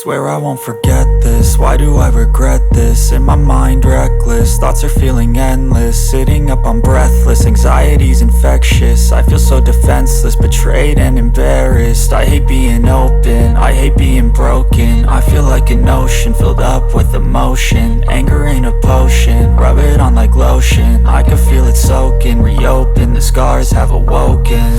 Swear I won't forget this, why do I regret this? In my mind reckless, thoughts are feeling endless. Sitting up I'm breathless, anxiety's infectious. I feel so defenseless, betrayed and embarrassed. I hate being open, I hate being broken. I feel like an ocean filled up with emotion. Anger ain't a potion, rub it on like lotion. I can feel it soaking, reopen, the scars have awoken.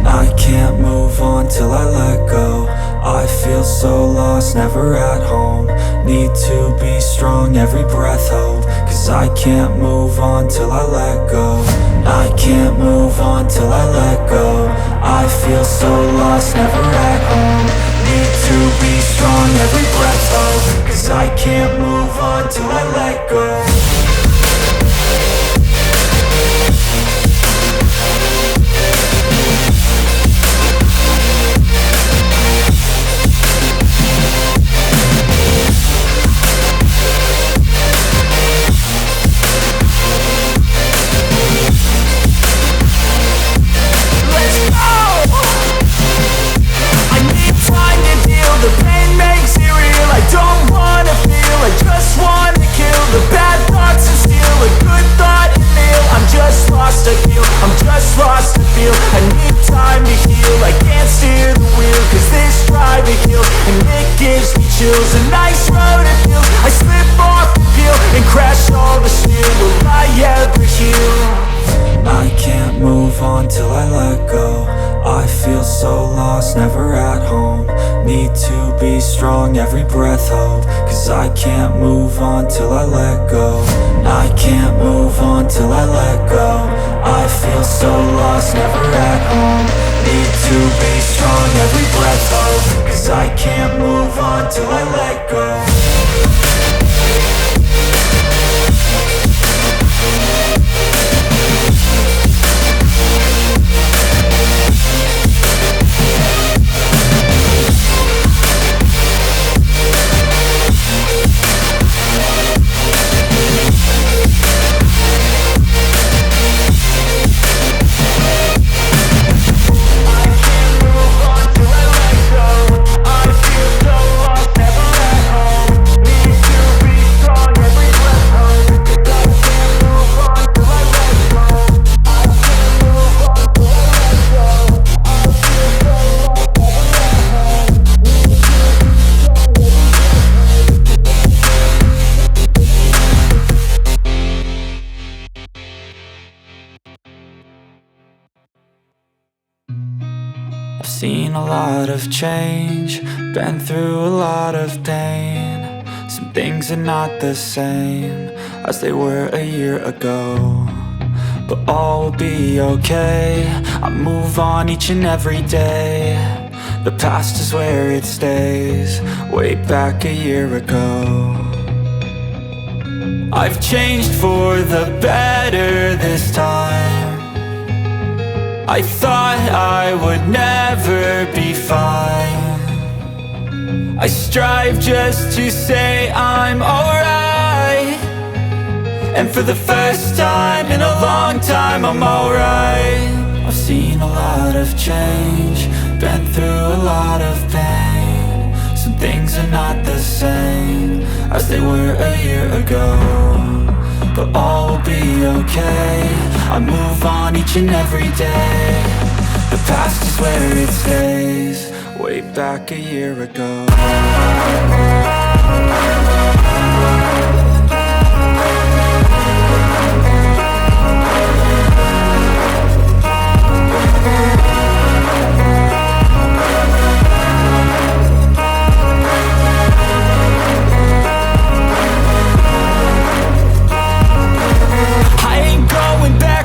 I can't move on till I let go. I feel so lost, never at home. Need to be strong, every breath hope. Cause I can't move on till I let go. I can't move on till I let go. I feel so lost, never at home. Need to be strong, every breath hope. Cause I can't move on till I let go. I'm just lost to feel. I need time to heal. I can't steer the wheel, cause this driving kills. And it gives me chills. A nice road it feels. I slip off the peel and crash all the steel. Will I ever heal? I can't move on till I let go. I feel so lost, never at home. Need to be strong, every breath hope. Cause I can't move on till I let go. I can't move on till I let go. I feel so lost, never at home. Need to be strong, every breath hope. Cause I can't move on till I let go. Seen a lot of change, been through a lot of pain. Some things are not the same as they were a year ago, but all will be okay. I move on each and every day. The past is where it stays, way back a year ago. I've changed for the better this time. I thought I would never be fine. I strive just to say I'm alright. And for the first time in a long time I'm alright. I've seen a lot of change, been through a lot of pain. Some things are not the same as they were a year ago, but all will be okay. I move on each and every day. The past is where it stays, way back a year ago.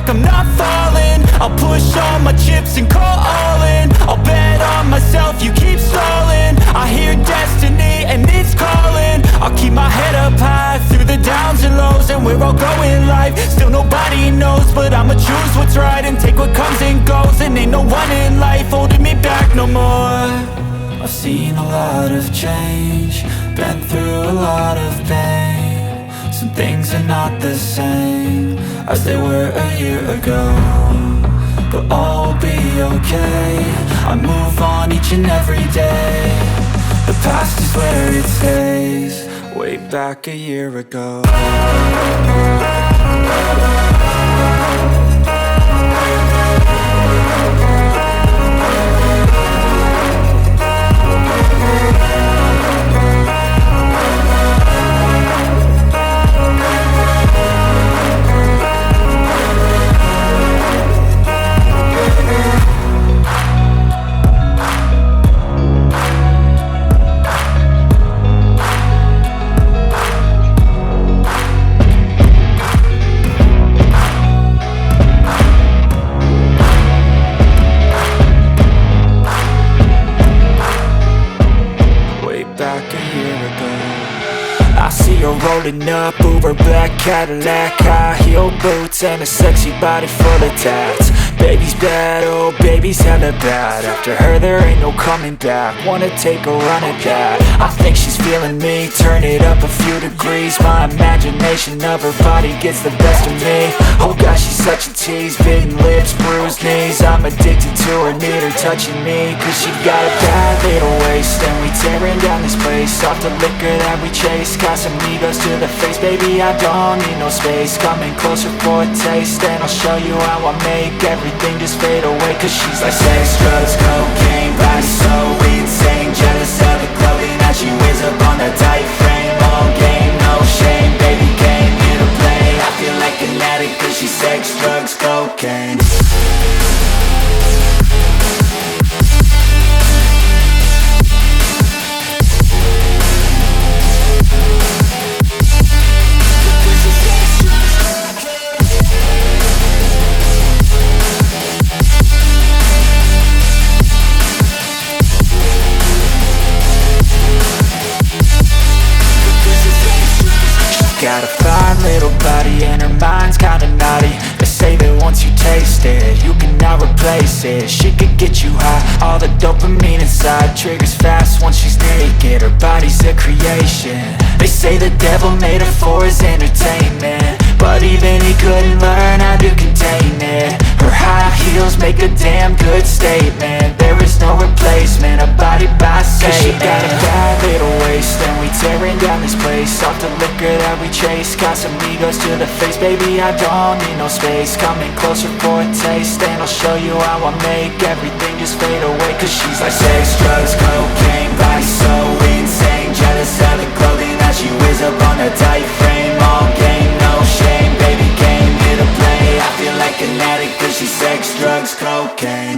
I'm not falling. I'll push all my chips and call all in. I'll bet on myself, you keep stalling. I hear destiny and it's calling. I'll keep my head up high through the downs and lows. And we're all going live, still nobody knows. But I'ma choose what's right and take what comes and goes. And ain't no one in life holding me back no more. I've seen a lot of change, been through a lot of pain. Some things are not the same as they were a year ago, but all will be okay. I move on each and every day. The Past is where it stays, way back a year ago. I see her rolling up, Uber black Cadillac, high heel boots and a sexy body full of tats. Baby's bad, oh baby's hella bad. After her there ain't no coming back. Wanna take a run at that. I think she's feeling me, turn it up a few degrees. My imagination of her body gets the best of me. Oh gosh, she's such a tease, bitten lips, bruised knees. I'm addicted to her, need her touching me, cause she got a bad little waist. And we tearing down this place, off the liquor that we chase. Casamigos to the face, baby I don't need no space. Coming closer for a taste, and I'll show you how I make everything just fade away. Cause she's like sex, drugs, cocaine, body so insane. Jealous of the clothing that she wears up on that tight frame. All game, no shame, baby came here to play. I feel like an addict cause she's sex, drugs, cocaine. Got a fine little body and her mind's kinda naughty. They say that once you taste it, you cannot replace it. She could get you high, all the dopamine inside triggers fast once she's naked. Her body's a creation. They say the devil made her for his entertainment, but even he couldn't learn how to contain it. Her high heels make a damn good statement. There is no replacement, a body by Satan. She got a bad little waist, and we tearing down this place. Off the liquor that we chase, Casamigos to the face, baby I don't need no space. Coming closer for a taste, and I'll show you how I make everything just fade away. Cause she's like sex, drugs, cocaine, body so insane. Jealous of the clothing that she wears up on a tight frame. All game, no shame, baby came here to play. I feel like an addict cause she's sex, drugs, cocaine.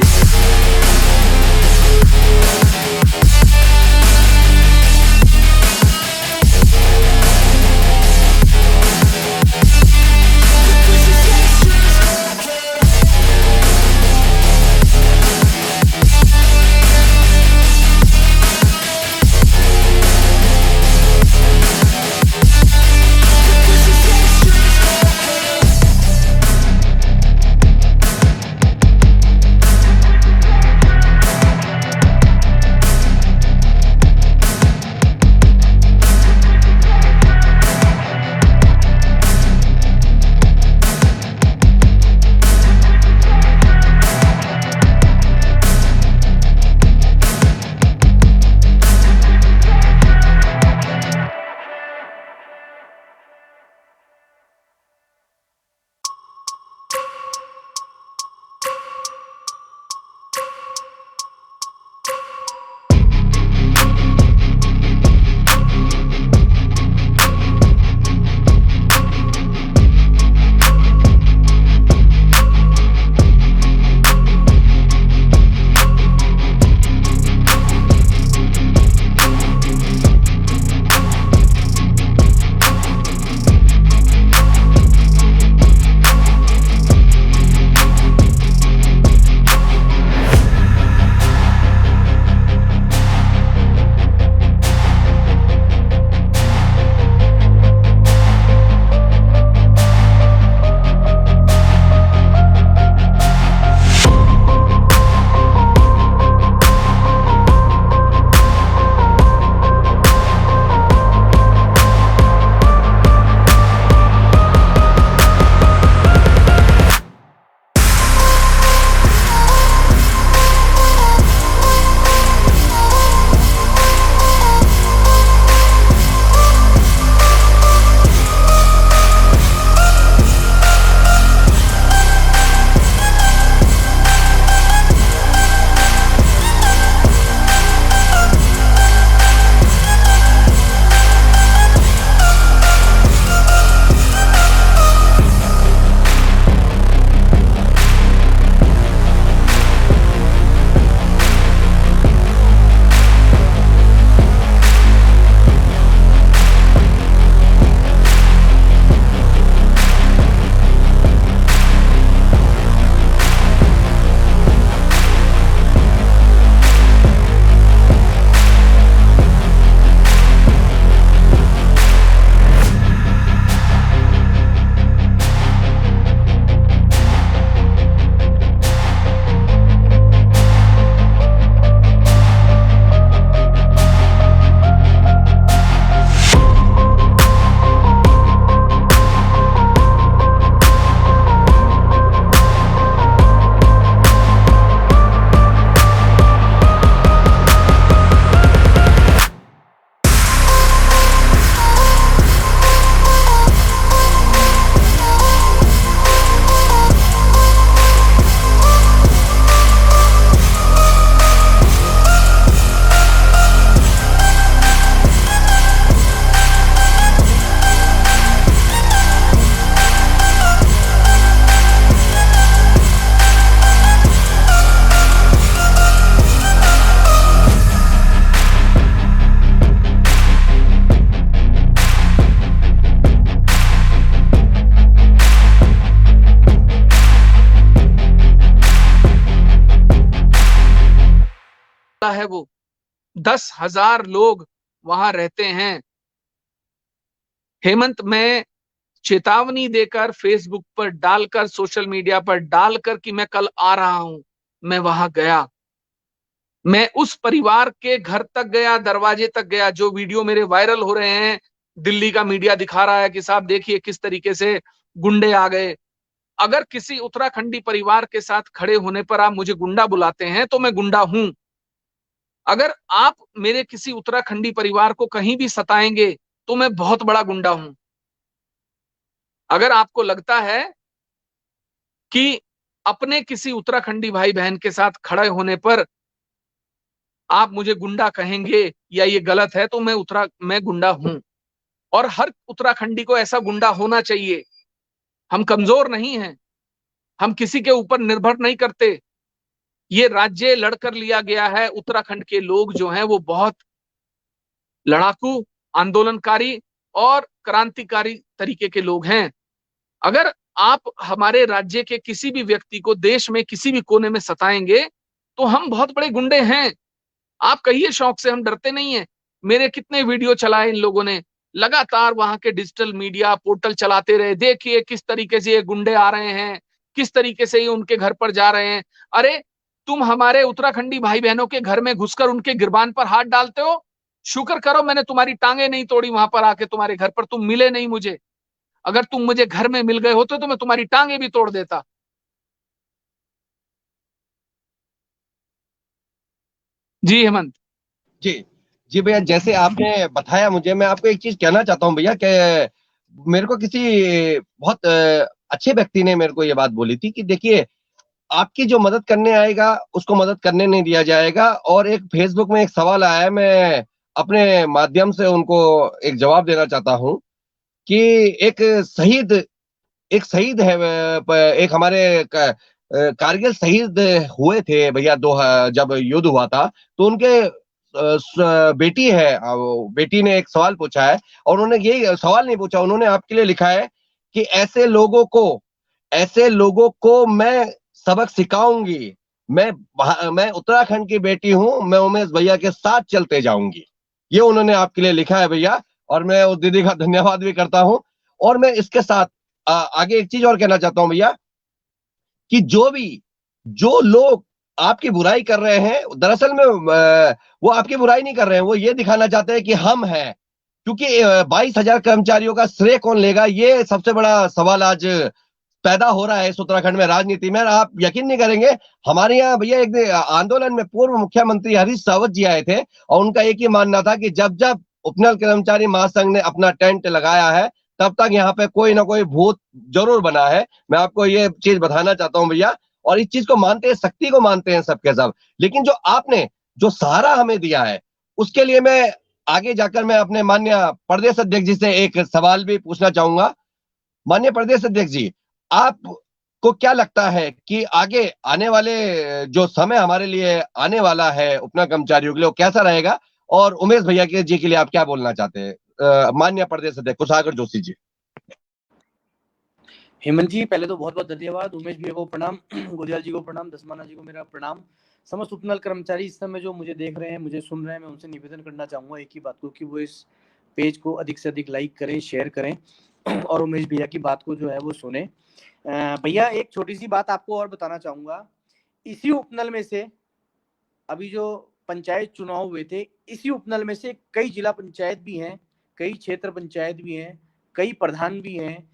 मोहल्ला है वो, 10,000 लोग वहां रहते हैं। हेमंत, मैं चेतावनी देकर फेसबुक पर डालकर, सोशल मीडिया पर डालकर कि मैं कल आ रहा हूं, मैं वहां गया, मैं उस परिवार के घर तक गया, दरवाजे तक गया। जो वीडियो मेरे वायरल हो रहे हैं, दिल्ली का मीडिया दिखा रहा है कि साहब देखिए किस तरीके से गुंडे आ गए। अगर किसी उत्तराखंडी परिवार के साथ खड़े होने पर आप मुझे गुंडा बुलाते हैं तो मैं गुंडा हूं। अगर आप मेरे किसी उत्तराखंडी परिवार को कहीं भी सताएंगे तो मैं बहुत बड़ा गुंडा हूं। अगर आपको लगता है कि अपने किसी उत्तराखंडी भाई बहन के साथ खड़े होने पर आप मुझे गुंडा कहेंगे या ये गलत है, तो मैं गुंडा हूं। और हर उत्तराखंडी को ऐसा गुंडा होना चाहिए। हम कमजोर नहीं हैं, हम किसी के ऊपर निर्भर नहीं करते। ये राज्य लड़कर लिया गया है। उत्तराखंड के लोग जो हैं वो बहुत लड़ाकू, आंदोलनकारी और क्रांतिकारी तरीके के लोग हैं। अगर आप हमारे राज्य के किसी भी व्यक्ति को देश में किसी भी कोने में सताएंगे तो हम बहुत बड़े गुंडे हैं। आप कहिए शौक से, हम डरते नहीं है। मेरे कितने वीडियो चलाए इन लोगों ने, लगातार वहां के डिजिटल मीडिया पोर्टल चलाते रहे, देखिए किस तरीके से ये गुंडे आ रहे हैं, किस तरीके से ये उनके घर पर जा रहे हैं। अरे तुम हमारे उत्तराखंडी भाई बहनों के घर में घुसकर उनके गिरबान पर हाथ डालते हो। शुक्र करो मैंने तुम्हारी टांगे नहीं तोड़ी, वहां पर आके तुम्हारे घर पर तुम मिले नहीं मुझे। अगर तुम मुझे घर में मिल गए होते तो मैं तुम्हारी टांगे भी तोड़ देता। जी हेमंत। जी जी भैया, जैसे आपने बताया मुझे, मैं आपको एक चीज कहना चाहता हूँ भैया कि मेरे को किसी बहुत अच्छे व्यक्ति ने मेरे को ये बात बोली थी कि देखिए, आपकी जो मदद करने आएगा उसको मदद करने नहीं दिया जाएगा। और एक फेसबुक में एक सवाल आया है, मैं अपने माध्यम से उनको एक जवाब देना चाहता हूँ कि एक शहीद एक शहीद है, एक हमारे कारगिल शहीद हुए थे भैया, जब युद्ध हुआ था तो उनके बेटी है, वो बेटी ने एक सवाल पूछा है। और उन्होंने ये सवाल नहीं पूछा, उन्होंने आपके लिए लिखा है कि ऐसे लोगों को मैं सबक सिखाऊंगी। मैं उत्तराखंड की बेटी हूं, मैं उमेश भैया के साथ चलते जाऊंगी। ये उन्होंने आपके लिए लिखा है भैया, और मैं उस दीदी का धन्यवाद भी करता हूं। और मैं इसके साथ आगे एक चीज और कहना चाहता हूं भैया, कि जो लोग आपकी बुराई कर रहे हैं, दरअसल में वो आपकी बुराई नहीं कर रहे हैं, वो ये दिखाना चाहते हैं कि हम हैं। क्योंकि 22,000 कर्मचारियों का श्रेय कौन लेगा, ये सबसे बड़ा सवाल आज पैदा हो रहा है इस उत्तराखंड में राजनीति में। आप यकीन नहीं करेंगे, हमारे यहाँ भैया एक आंदोलन में पूर्व मुख्यमंत्री हरीश रावत जी आए थे, और उनका एक ही मानना था कि जब जब उपनल कर्मचारी महासंघ ने अपना टेंट लगाया है, तब तक यहाँ पे कोई ना कोई भूत जरूर बना है। मैं आपको ये चीज बताना चाहता हूँ भैया, और इस चीज को मानते हैं, शक्ति को मानते हैं सबके सब। लेकिन जो आपने जो सहारा हमें दिया है, उसके लिए मैं आगे जाकर मैं अपने माननीय प्रदेश अध्यक्ष जी से एक सवाल भी पूछना चाहूंगा। माननीय प्रदेश अध्यक्ष जी, आपको क्या लगता है कि आगे आने वाले जो समय हमारे लिए आने वाला है उपना कर्मचारियों के लिए, वो कैसा रहेगा? और उमेश भैया के जी के लिए आप क्या बोलना चाहते हैं, माननीय प्रदेश अध्यक्ष कुशागर जोशी जी? हेमंत जी, पहले तो बहुत बहुत धन्यवाद। उमेश भैया को प्रणाम, गोदियाल जी को प्रणाम, दसमाना जी को मेरा प्रणाम। समस्त उपनल कर्मचारी इस समय जो मुझे देख रहे हैं, मुझे सुन रहे हैं, मैं उनसे निवेदन करना चाहूंगा एक ही बात को, कि वो इस पेज को अधिक से अधिक लाइक करें, शेयर करें, और उमेश भैया की बात को जो है वो सुने। भैया एक छोटी सी बात आपको और बताना चाहूंगा। इसी उपनल में से अभी जो पंचायत चुनाव हुए थे, इसी उपनल में से कई जिला पंचायत भी हैं, कई क्षेत्र पंचायत भी हैं, कई प्रधान भी हैं,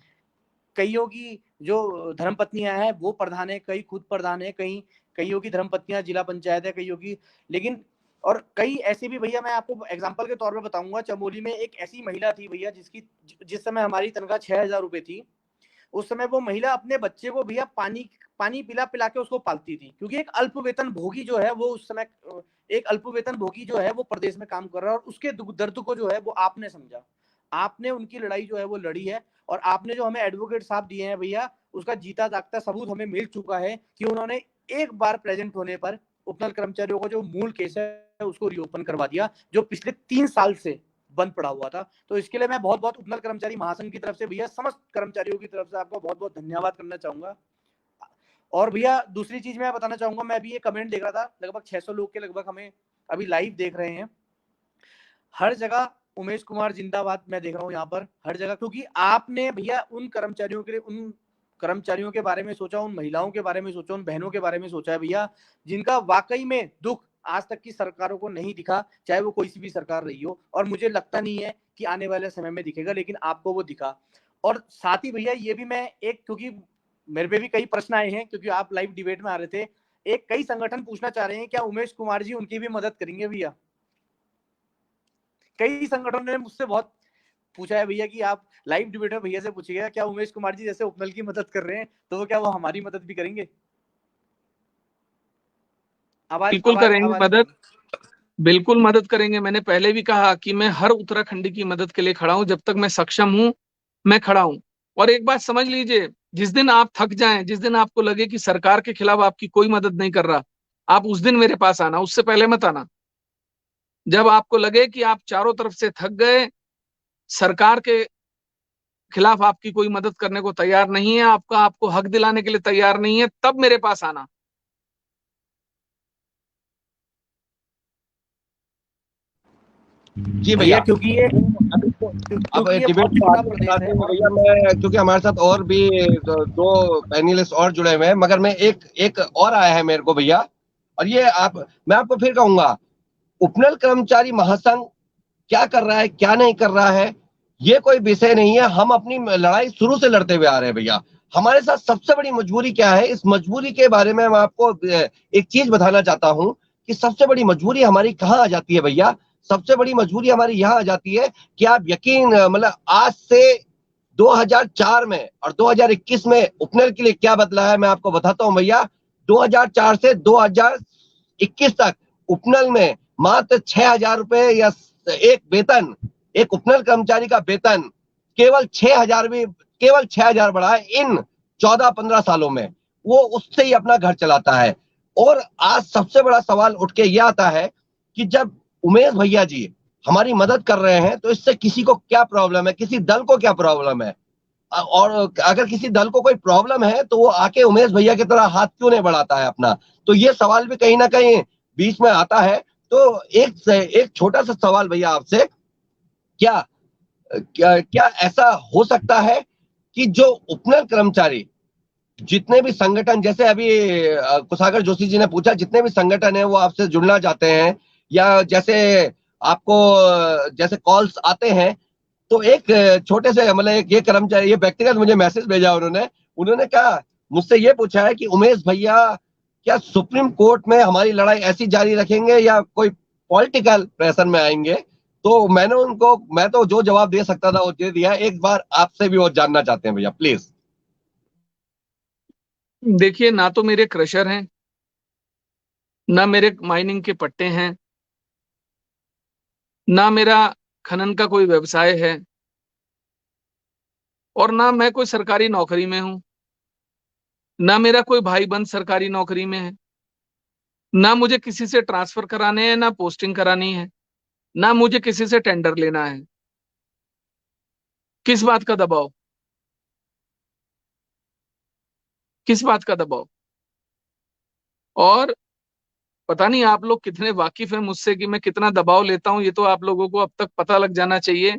कईयों की जो धर्मपत्नियां हैं वो प्रधान है, कई खुद प्रधान है, कईयों की धर्मपत्नियां जिला पंचायत है, कईयों की। लेकिन और कई ऐसे भी भैया, मैं आपको एग्जांपल के तौर पे बताऊंगा। चमोली में एक ऐसी महिला थी भैया, जिस समय हमारी तनख्वाह 6,000 रुपए थी, उस समय वो महिला अपने बच्चे को भैया पानी पानी पिला पिला के उसको पालती थी, क्योंकि एक अल्प वेतन भोगी जो है वो उस समय, एक अल्प वेतन भोगी जो है वो प्रदेश में काम कर रहा है, और उसके दर्द को जो है वो आपने समझा, आपने उनकी लड़ाई जो है वो लड़ी है। और आपने जो हमें एडवोकेट साहब दिए हैं भैया, उसका जीता जागता सबूत हमें मिल चुका है कि उन्होंने एक बार प्रेजेंट होने पर उपनल कर्मचारियों का जो मूल केस है उसको रीओपन करवा दिया, जो पिछले 3 साल से बंद पड़ा हुआ था। तो इसके लिए मैं बहुत बहुत उपनल कर्मचारी महासंघ की तरफ से भैया, समस्त कर्मचारियों की तरफ से आपको बहुत बहुत धन्यवाद करना चाहूंगा। और भैया दूसरी चीज मैं बताना चाहूंगा, मैं अभी ये कमेंट देख रहा था, लगभग 600 लोग के लगभग हमें अभी लाइव देख रहे हैं, हर जगह उमेश कुमार जिंदाबाद मैं देख रहा हूँ यहाँ पर हर जगह, क्योंकि आपने भैया उन कर्मचारियों के लिए, उन कर्मचारियों के बारे में सोचा, उन महिलाओं के बारे में सोचा, उन बहनों के बारे में सोचा है भैया, जिनका वाकई में दुख आज तक की सरकारों को नहीं दिखा, चाहे वो कोई सी भी सरकार रही हो, और मुझे लगता नहीं है कि आने वाले समय में दिखेगा, लेकिन आपको वो दिखा। और साथ ही भैया ये भी मैं एक, क्योंकि मेरे पे भी कई प्रश्न आए हैं, क्योंकि आप लाइव डिबेट में आ रहे थे, एक कई संगठन पूछना चाह रहे हैं क्या उमेश कुमार जी उनकी भी मदद करेंगे भैया। कई संगठनों ने मुझसे बहुत पूछा है भैया कि आप लाइव डिबेट में भैया से पूछिएगा क्या उमेश कुमार जी जैसे उपनल की मदद कर रहे हैं तो वो क्या वो हमारी मदद भी करेंगे। आवाज बिल्कुल आवाज करेंगे आवाज मदद, बिल्कुल मदद करेंगे। मैंने पहले भी कहा कि मैं हर उत्तराखंडी की मदद के लिए खड़ा हूं, जब तक मैं सक्षम हूं मैं खड़ा हूं। और एक बात समझ लीजिए, जिस दिन आप थक जाएं, जिस दिन आपको लगे कि सरकार के खिलाफ आपकी कोई मदद नहीं कर रहा, आप उस दिन मेरे पास आना, उससे पहले मत आना। जब आपको लगे कि आप चारों तरफ से थक गए, सरकार के खिलाफ आपकी कोई मदद करने को तैयार नहीं है, आपको हक दिलाने के लिए तैयार नहीं है, तब मेरे पास आना। जी भैया, भैया। क्योंकि ये अब क्योंकि ये डिबेट बहुत को छोटा आगे प्रदेश बढ़ाते है। हैं और भैया, मैं क्योंकि हमारे साथ और भी दो पैनलिस्ट और जुड़े हुए हैं, मगर मैं एक एक और आया है मेरे को भैया, और ये मैं आपको फिर कहूंगा, उपनल कर्मचारी महासंघ क्या कर रहा है क्या नहीं कर रहा है ये कोई विषय नहीं है। हम अपनी लड़ाई शुरू से लड़ते हुए आ रहे हैं भैया। हमारे साथ सबसे बड़ी मजबूरी क्या है, इस मजबूरी के बारे में मैं आपको एक चीज बताना चाहता हूं कि सबसे बड़ी मजबूरी हमारी कहाँ आ जाती है भैया। सबसे बड़ी मजबूरी हमारी यहाँ आ जाती है कि आप यकीन मतलब आज से 2004 में और 2021 में उपनल के लिए क्या बदला है मैं आपको बताता हूं भैया। 2004 से 2021 तक उपनल में मात्र 6,000 रुपए या एक वेतन, एक उपनल कर्मचारी का वेतन केवल 6,000 भी, केवल 6,000 बढ़ा है इन 14-15 सालों में। वो उससे ही अपना घर चलाता है। और आज सबसे बड़ा सवाल उठ के यह आता है कि जब उमेश भैया जी हमारी मदद कर रहे हैं तो इससे किसी को क्या प्रॉब्लम है, किसी दल को क्या प्रॉब्लम है। और अगर किसी दल को कोई प्रॉब्लम है तो वो आके उमेश भैया की तरह हाथ क्यों नहीं बढ़ाता है अपना। तो ये सवाल भी कहीं ना कहीं बीच में आता है। तो एक छोटा सा सवाल भैया आपसे, क्या क्या क्या ऐसा हो सकता है कि जो उपनल कर्मचारी जितने भी संगठन, जैसे अभी कुशागर जोशी जी ने पूछा, जितने भी संगठन है वो आपसे जुड़ना चाहते हैं या जैसे आपको जैसे कॉल्स आते हैं, तो एक छोटे से मतलब एक ये कर्मचारी, ये व्यक्तिगत मुझे मैसेज भेजा उन्होंने। उन्होंने कहा, मुझसे ये पूछा है कि उमेश भैया क्या सुप्रीम कोर्ट में हमारी लड़ाई ऐसी जारी रखेंगे या कोई पॉलिटिकल प्रेशर में आएंगे। तो मैंने उनको, मैं तो जो जवाब दे सकता था वो दे दिया। एक बार आपसे भी वो जानना चाहते हैं भैया प्लीज। देखिए, ना तो मेरे क्रशर हैं, ना मेरे माइनिंग के पट्टे हैं, ना मेरा खनन का कोई व्यवसाय है, और ना मैं कोई सरकारी नौकरी में हूं, ना मेरा कोई भाई बंद सरकारी नौकरी में है, ना मुझे किसी से ट्रांसफर कराने हैं, ना पोस्टिंग करानी है, ना मुझे किसी से टेंडर लेना है। किस बात का दबाव, किस बात का दबाव। और पता नहीं आप लोग कितने वाकिफ हैं मुझसे कि मैं कितना दबाव लेता हूं, ये तो आप लोगों को अब तक पता लग जाना चाहिए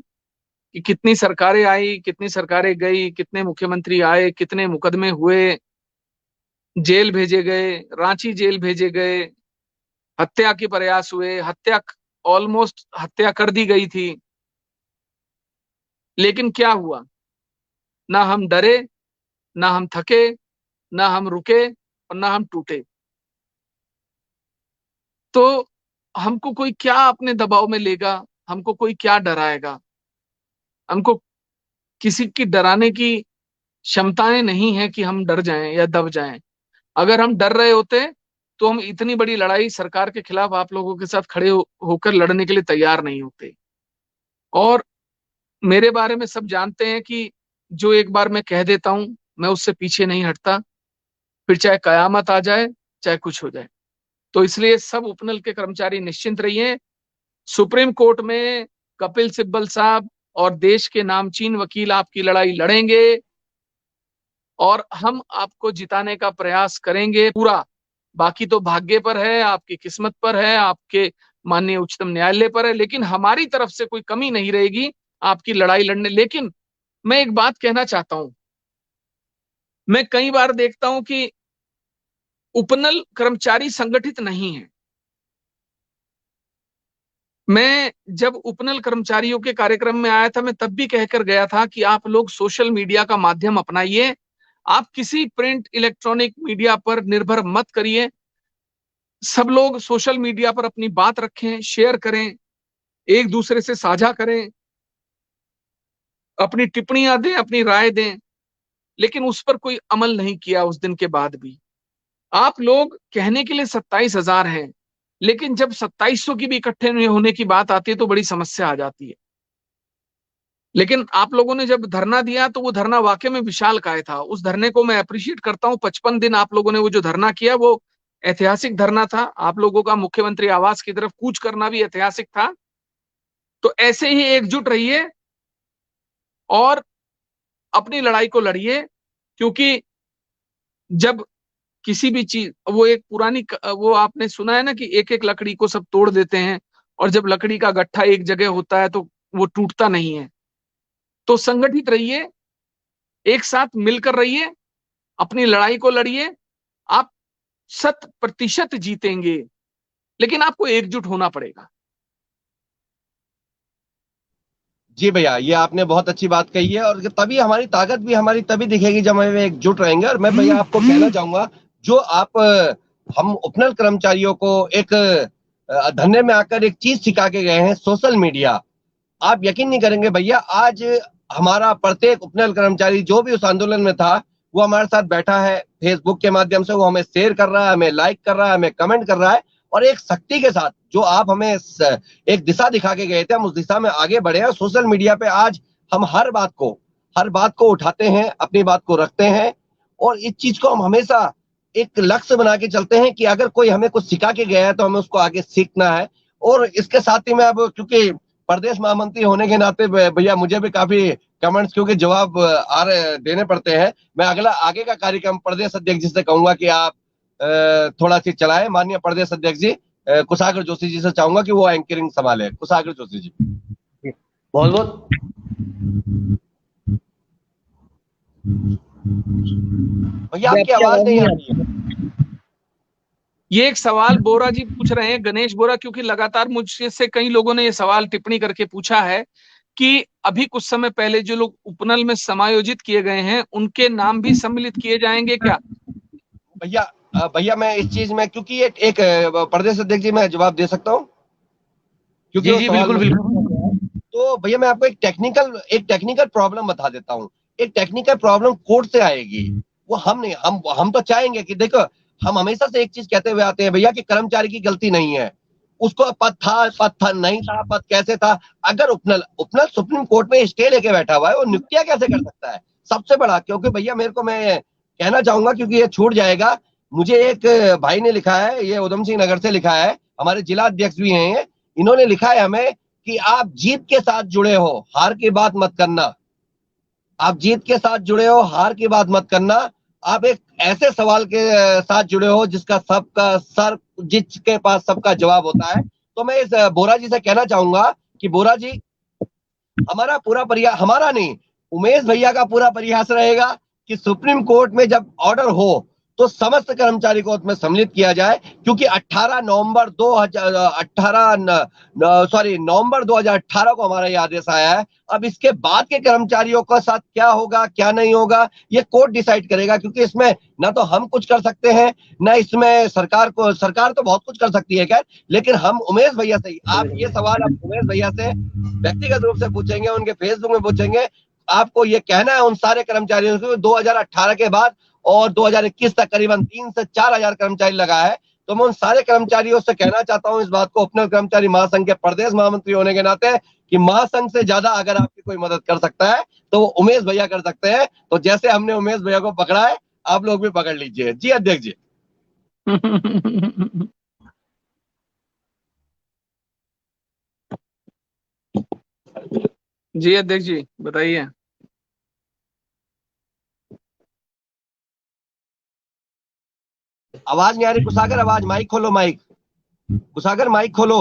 कि कितनी सरकारें आई, कितनी सरकारें गई, कितने मुख्यमंत्री आए, कितने मुकदमे हुए, जेल भेजे गए, रांची जेल भेजे गए, हत्या के प्रयास हुए, हत्या ऑलमोस्ट हत्या कर दी गई थी, लेकिन क्या हुआ? ना हम डरे, ना हम थके, ना हम रुके, और ना हम टूटे। तो हमको कोई क्या अपने दबाव में लेगा, हमको कोई क्या डराएगा? हमको किसी की डराने की क्षमताएं नहीं है कि हम डर जाएं या दब जाएं। अगर हम डर रहे होते तो हम इतनी बड़ी लड़ाई सरकार के खिलाफ आप लोगों के साथ खड़े होकर लड़ने के लिए तैयार नहीं होते। और मेरे बारे में सब जानते हैं कि जो एक बार मैं कह देता हूं, मैं उससे पीछे नहीं हटता, फिर चाहे कयामत आ जाए, चाहे कुछ हो जाए। तो इसलिए सब उपनल के कर्मचारी निश्चिंत रहिए। सुप्रीम कोर्ट में कपिल सिब्बल साहब और देश के नामचीन वकील आपकी लड़ाई लड़ेंगे, और हम आपको जिताने का प्रयास करेंगे पूरा। बाकी तो भाग्य पर है, आपकी किस्मत पर है, आपके माननीय उच्चतम न्यायालय पर है, लेकिन हमारी तरफ से कोई कमी नहीं रहेगी आपकी लड़ाई लड़ने। लेकिन मैं एक बात कहना चाहता हूं, मैं कई बार देखता हूं कि उपनल कर्मचारी संगठित नहीं है। मैं जब उपनल कर्मचारियों के कार्यक्रम में आया था, मैं तब भी कहकर गया था कि आप लोग सोशल मीडिया का माध्यम अपनाइए, आप किसी प्रिंट इलेक्ट्रॉनिक मीडिया पर निर्भर मत करिए। सब लोग सोशल मीडिया पर अपनी बात रखें, शेयर करें, एक दूसरे से साझा करें, अपनी टिप्पणियां दें, अपनी राय दें। लेकिन उस पर कोई अमल नहीं किया उस दिन के बाद भी। आप लोग कहने के लिए 27,000 हैं, लेकिन जब 2700 की भी इकट्ठे होने की बात आती है तो बड़ी समस्या आ जाती है। लेकिन आप लोगों ने जब धरना दिया तो वो धरना वाकई में विशालकाय था। उस धरने को मैं अप्रिशिएट करता हूं। 55 दिन आप लोगों ने वो जो धरना किया वो ऐतिहासिक धरना था। आप लोगों का मुख्यमंत्री आवास की तरफ कूच करना भी ऐतिहासिक था। तो ऐसे ही एकजुट रहिए और अपनी लड़ाई को लड़िए, क्योंकि जब किसी भी चीज, वो एक पुरानी वो आपने सुना है ना कि एक एक लकड़ी को सब तोड़ देते हैं, और जब लकड़ी का गट्ठा एक जगह होता है तो वो टूटता नहीं है। तो संगठित रहिए, एक साथ मिलकर रहिए, अपनी लड़ाई को लड़िए। आप 100% जीतेंगे, लेकिन आपको एकजुट होना पड़ेगा। जी भैया, ये आपने बहुत अच्छी बात कही है, और तभी हमारी ताकत भी हमारी तभी दिखेगी जब हम एकजुट रहेंगे। और मैं भैया आपको कहना चाहूंगा, जो आप हम उपनल कर्मचारियों को एक धरने में आकर एक चीज सिखा के गए हैं, सोशल मीडिया। आप यकीन नहीं करेंगे भैया, आज हमारा प्रत्येक उपनल कर्मचारी जो भी उस आंदोलन में था वो हमारे साथ बैठा है फेसबुक के माध्यम से। वो हमें शेयर कर रहा है, हमें लाइक कर रहा है, हमें कमेंट कर रहा है। और एक शक्ति के साथ जो आप हमें एक दिशा दिखा के गए थे, हम उस दिशा में आगे बढ़े हैं। सोशल मीडिया पे आज हम हर बात को उठाते हैं, अपनी बात को रखते हैं, और इस चीज को हम हमेशा एक लक्ष्य बना के चलते हैं कि अगर कोई हमें कुछ सिखा के गया है तो हमें उसको आगे सीखना है। और इसके साथ ही मैं अब, क्योंकि प्रदेश महामंत्री होने के नाते भैया मुझे भी काफी कमेंट्स क्योंकि जवाब आ रहे देने पड़ते हैं। मैं आगे का कार्यक्रम प्रदेश अध्यक्ष जी से कहूंगा कि आप थोड़ा सी चलाएं। माननीय प्रदेश अध्यक्ष जी, कुशाग्र जोशी जी से चाहूंगा कि वो एंकरिंग संभाले। कुशाग्र जोशी जी, बहुत बहुत भैया आपकी आवाज नहीं आ रही है। ये एक सवाल बोरा जी पूछ रहे हैं, गणेश बोरा, क्योंकि लगातार मुझसे कई लोगों ने ये सवाल टिप्पणी करके पूछा है कि अभी कुछ समय पहले जो लोग उपनल में समायोजित किए गए हैं उनके नाम भी सम्मिलित किए जाएंगे क्या? भैया मैं इस चीज में, क्योंकि एक प्रदेश अध्यक्ष जी, मैं जवाब दे सकता हूँ क्योंकि जी जी, बिल्कुल बिल्कुल। तो भैया मैं आपको एक टेक्निकल प्रॉब्लम बता देता हूँ। एक टेक्निकल प्रॉब्लम कोर्ट से आएगी, वो हम नहीं, हम तो चाहेंगे कि देखो, हम हमेशा से एक चीज कहते हुए आते हैं भैया कि कर्मचारी की गलती नहीं है। उसको पद था नहीं था, पद कैसे था। अगर उपनल सुप्रीम कोर्ट में स्टे लेके बैठा हुआ है, वो नियुक्तियां कैसे कर सकता है? सबसे बड़ा, क्योंकि भैया मैं कहना चाहूंगा, क्योंकि ये छूट जाएगा। मुझे एक भाई ने लिखा है, ये उधम सिंह नगर से लिखा है, हमारे जिला अध्यक्ष भी हैं। इन्होंने लिखा है हमें कि आप जीत के साथ जुड़े हो, हार की बात मत करना। आप जीत के साथ जुड़े हो, हार की बात मत करना। आप एक ऐसे सवाल के साथ जुड़े हो जिसका सबका सर, जिसके पास सबका जवाब होता है। तो मैं इस बोरा जी से कहना चाहूंगा कि बोरा जी, हमारा पूरा प्रयास, हमारा नहीं, उमेश भैया का पूरा प्रयास रहेगा कि सुप्रीम कोर्ट में जब ऑर्डर हो तो समस्त कर्मचारी को उसमें सम्मिलित किया जाए। क्योंकि 18 नवंबर 2018 को हमारा ये आदेश आया है। अब इसके बाद के कर्मचारियों के साथ क्या होगा क्या नहीं होगा, ये कोर्ट डिसाइड करेगा। क्योंकि इसमें ना तो हम कुछ कर सकते हैं, ना इसमें सरकार तो बहुत कुछ कर सकती है खैर, लेकिन हम उमेश भैया से, आप ये सवाल आप उमेश भैया से व्यक्तिगत रूप से पूछेंगे, उनके फेसबुक में पूछेंगे। आपको ये कहना है उन सारे कर्मचारियों को 2018 के बाद और 2021 तक करीबन 3 से 4 हजार कर्मचारी लगा है। तो मैं उन सारे कर्मचारियों से कहना चाहता हूं इस बात को, अपने कर्मचारी महासंघ के प्रदेश महामंत्री होने के नाते, कि महासंघ से ज्यादा अगर आपकी कोई मदद कर सकता है तो वो उमेश भैया कर सकते हैं। तो जैसे हमने उमेश भैया को पकड़ा है, आप लोग भी पकड़ लीजिए। जी अध्यक्ष जी। जी अध्यक्ष जी, बताइए। आवाज नहीं आ रही कुशागर, आवाज, माइक खोलो, माइक कुशागर, माइक खोलो।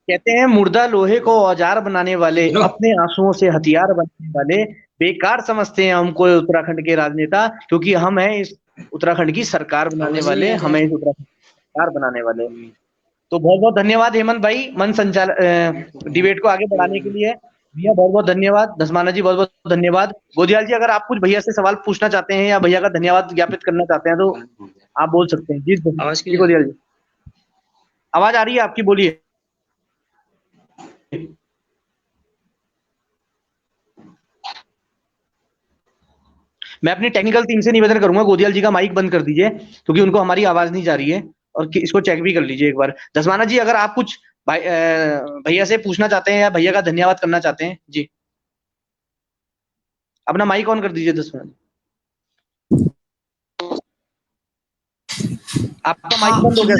कहते हैं मुर्दा लोहे को औजार बनाने वाले, अपने आंसुओं से हथियार बनाने वाले बेकार समझते हैं हमको उत्तराखंड के राजनेता, क्योंकि हम हैं इस उत्तराखंड की सरकार बनाने वाले, हमें इस उत्तराखंड की सरकार बनाने वाले। तो बहुत बहुत धन्यवाद हेमंत भाई मन डिबेट को आगे बढ़ाने के लिए। भैया बहुत बहुत धन्यवाद, धस्माना जी बहुत बहुत धन्यवाद। गोदियाल जी अगर आप कुछ भैया से सवाल पूछना चाहते हैं या भैया का धन्यवाद ज्ञापित करना चाहते हैं तो आप बोल सकते हैं। जी गोदियाल जी, आवाज आ रही है आपकी, बोलिए। मैं अपनी टेक्निकल टीम से निवेदन करूंगा गोदियाल जी का माइक बंद कर दीजिए, क्योंकि उनको हमारी आवाज नहीं जा रही है, और इसको चेक भी कर लीजिए एक बार। धस्माना जी अगर आप कुछ भैया से पूछना चाहते हैं या भैया का धन्यवाद करना चाहते हैं, जी अपना माइक ऑन कर दीजिए। धस्माना जी आपका माइक बंद हो गया।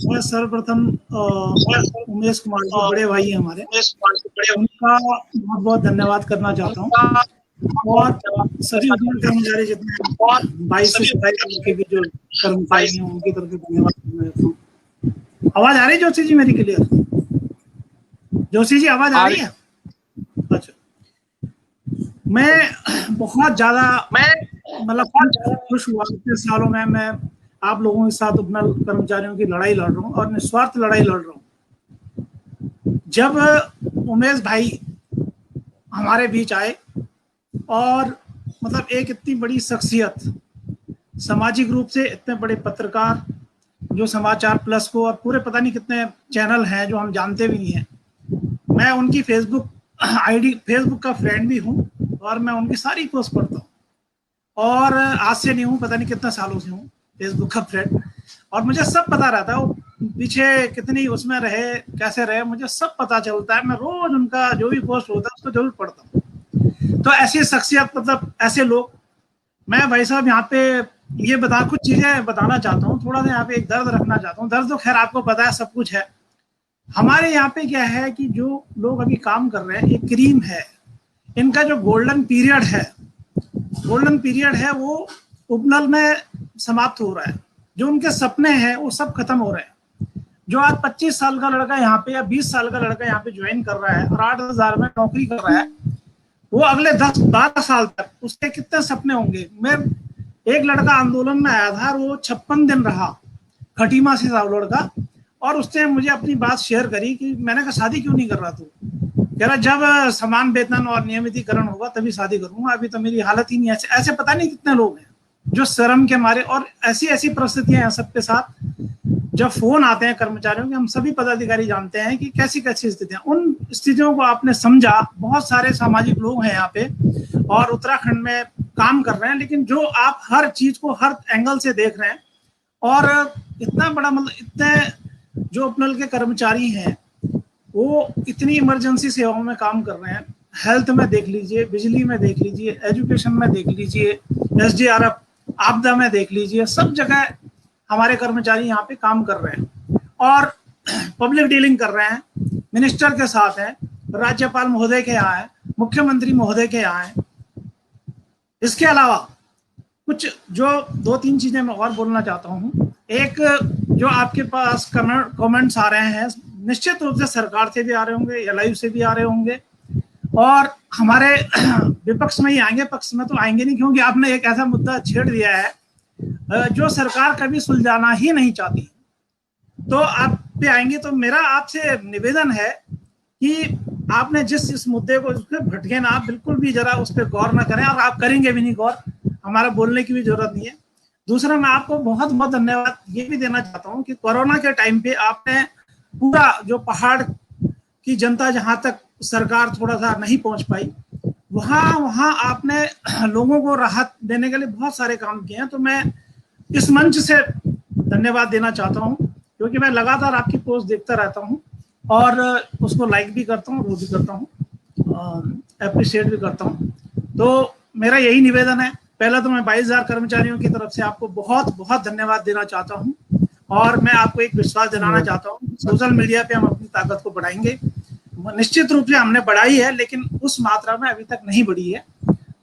मैं सर्वप्रथम उमेश कुमार जी बड़े भाई हैं हमारे, उनका बहुत बहुत धन्यवाद करना चाहता हूँ, और सभी कर्मचारी जितने 22 से 27 के भी जो कर्मचारी हैं उनकी तरफ से धन्यवाद करना चाहता हूँ। आवाज आ रही है जोशी जी मेरी क्लियर? जोशी जी आवाज आ रही है? अच्छा, मैं बहुत ज्यादा मतलब खुश हुआ इतने सालों में मैं आप लोगों के साथ उपनल कर्मचारियों की लड़ाई लड़ रहा हूँ, और निस्वार्थ लड़ाई लड़ रहा हूँ। जब उमेश भाई हमारे बीच आए और मतलब एक इतनी बड़ी शख्सियत, सामाजिक रूप से इतने बड़े पत्रकार जो समाचार प्लस को और पूरे पता नहीं कितने चैनल हैं जो हम जानते भी नहीं हैं, मैं उनकी फेसबुक आईडी, फेसबुक का फ्रेंड भी हूँ, और मैं उनकी सारी पोस्ट पढ़ता हूँ, और आज से नहीं हूँ, पता नहीं कितने सालों से हूँ फेसबुक का फ्रेंड, और मुझे सब पता रहता है वो पीछे कितनी उसमें रहे, कैसे रहे, मुझे सब पता चलता है। मैं रोज उनका जो भी पोस्ट होता है उसको जरूर पढ़ता हूँ। तो ऐसी शख्सियत, मतलब ऐसे लोग, मैं भाई साहब यहाँ पे ये कुछ चीजें बताना चाहता हूँ, थोड़ा सा यहाँ पे एक दर्द रखना चाहता हूँ। दर्द तो खैर आपको पता है, सब कुछ है। हमारे यहाँ पे क्या है कि जो लोग अभी काम कर रहे हैं, ये क्रीम है, इनका जो गोल्डन पीरियड है वो उपनल में समाप्त हो रहा है। जो उनके सपने हैं वो सब खत्म हो रहे हैं। जो आज 25 साल का लड़का यहाँ पे या 20 साल का लड़का यहाँ पे ज्वाइन कर रहा है और 8,000 में नौकरी कर रहा है, वो अगले 10-12 साल तक उसके कितने सपने होंगे। मैं एक लड़का आंदोलन में आया था, वो 56 दिन रहा, खटीमा से था वो लड़का, और उसने मुझे अपनी बात शेयर करी कि मैंने कहा शादी क्यों नहीं कर रहा तू? कह रहा जब समान वेतन और नियमितीकरण होगा तभी शादी करूंगा, अभी तो मेरी हालत ही नहीं है। ऐसे पता नहीं कितने लोग हैं जो शर्म के मारे, और ऐसी ऐसी परिस्थितियां हैं सबके साथ। जब फोन आते हैं कर्मचारियों के, हम सभी पदाधिकारी जानते हैं कि कैसी कैसी स्थितियां, उन स्थितियों को आपने समझा। बहुत सारे सामाजिक लोग हैं यहाँ पे और उत्तराखंड में काम कर रहे हैं, लेकिन जो आप हर चीज को हर एंगल से देख रहे हैं, और इतना बड़ा मतलब इतने जो उपनल के कर्मचारी हैं वो इतनी इमरजेंसी सेवाओं में काम कर रहे हैं। हेल्थ में देख लीजिए, बिजली में देख लीजिए, एजुकेशन में देख लीजिए, SDRF आपदा में देख लीजिए, सब जगह हमारे कर्मचारी यहाँ पे काम कर रहे हैं और पब्लिक डीलिंग कर रहे हैं। मिनिस्टर के साथ हैं, राज्यपाल महोदय के यहाँ है, मुख्यमंत्री महोदय के यहाँ है। इसके अलावा कुछ जो 2-3 चीजें मैं और बोलना चाहता हूँ। एक, जो आपके पास कमेंट्स आ रहे हैं, निश्चित रूप से सरकार से भी आ रहे होंगे, LIV से भी आ रहे होंगे, और हमारे विपक्ष में ही आएंगे, पक्ष में तो आएंगे नहीं, क्योंकि आपने एक ऐसा मुद्दा छेड़ दिया है जो सरकार कभी सुलझाना ही नहीं चाहती। तो आप पे आएंगे। तो मेरा आपसे निवेदन है कि आपने जिस इस मुद्दे को भटके ना, आप बिल्कुल भी जरा उस पर गौर ना करें, और आप करेंगे भी नहीं गौर, हमारा बोलने की भी जरूरत नहीं है। दूसरा, मैं आपको बहुत बहुत धन्यवाद ये भी देना चाहता हूँ कि कोरोना के टाइम पे आपने पूरा जो पहाड़ की जनता जहां तक सरकार थोड़ा सा नहीं पहुंच पाई, वहां आपने लोगों को राहत देने के लिए बहुत सारे काम किए हैं। तो मैं इस मंच से धन्यवाद देना चाहता हूं, क्योंकि मैं लगातार आपकी पोस्ट देखता रहता हूं और उसको लाइक भी करता हूं, वो भी करता हूं, अप्रिशिएट भी करता हूं। तो मेरा यही निवेदन है। पहला तो मैं 22,000 कर्मचारियों की तरफ से आपको बहुत बहुत धन्यवाद देना चाहता हूं, और मैं आपको एक विश्वास दिलाना चाहता हूं, सोशल मीडिया पे हम अपनी ताकत को बढ़ाएंगे। निश्चित रूप से हमने बढ़ाई है, लेकिन उस मात्रा में अभी तक नहीं बढ़ी है।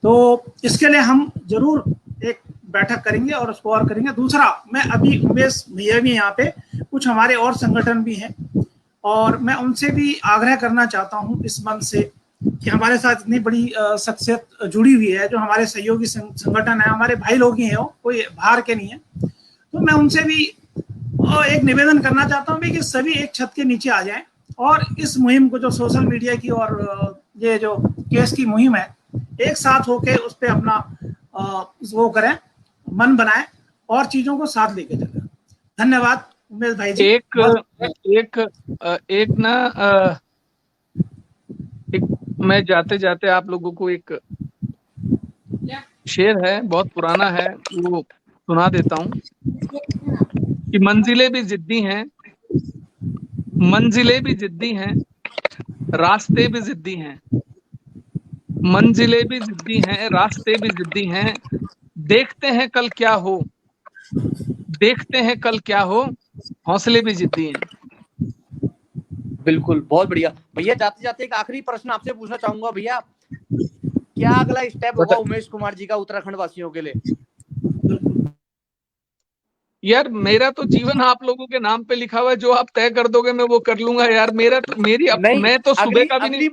तो इसके लिए हम जरूर एक बैठक करेंगे और उसको और करेंगे। दूसरा, मैं अभी उमेश भैया भी यहाँ पे, कुछ हमारे और संगठन भी हैं और मैं उनसे भी आग्रह करना चाहता हूँ इस मंच से कि हमारे साथ इतनी बड़ी शख्सियत जुड़ी हुई है, जो हमारे सहयोगी संगठन है, हमारे भाई लोग ही हैं, वो कोई बाहर के नहीं है। तो मैं उनसे भी एक निवेदन करना चाहता हूँ कि सभी एक छत के नीचे आ जाएं और इस मुहिम को, जो सोशल मीडिया की और ये जो केस की मुहिम है, एक साथ होके उस पर अपना वो करें, मन बनाएं और चीजों को साथ लेके चलें। धन्यवाद उमेश भाई जी। मैं जाते जाते आप लोगों को एक शेर है, बहुत पुराना है, वो सुना देता हूँ कि मंजिलें भी जिद्दी हैं, मंजिलें भी जिद्दी हैं, रास्ते भी जिद्दी हैं, मंजिलें भी जिद्दी हैं, रास्ते भी जिद्दी हैं, देखते हैं कल क्या हो, देखते हैं कल क्या हो, हौसले भी जिद्दी हैं। बिल्कुल, बहुत बढ़िया भैया। जाते जाते एक आखिरी प्रश्न आपसे पूछना चाहूंगा भैया, क्या अगला स्टेप होगा उमेश कुमार जी का उत्तराखंड वासियों के लिए? यार मेरा तो जीवन आप लोगों के नाम पे लिखा हुआ है, जो आप तय कर दोगे मैं वो कर लूंगा यार। मैं तो सुबह का भी नहीं।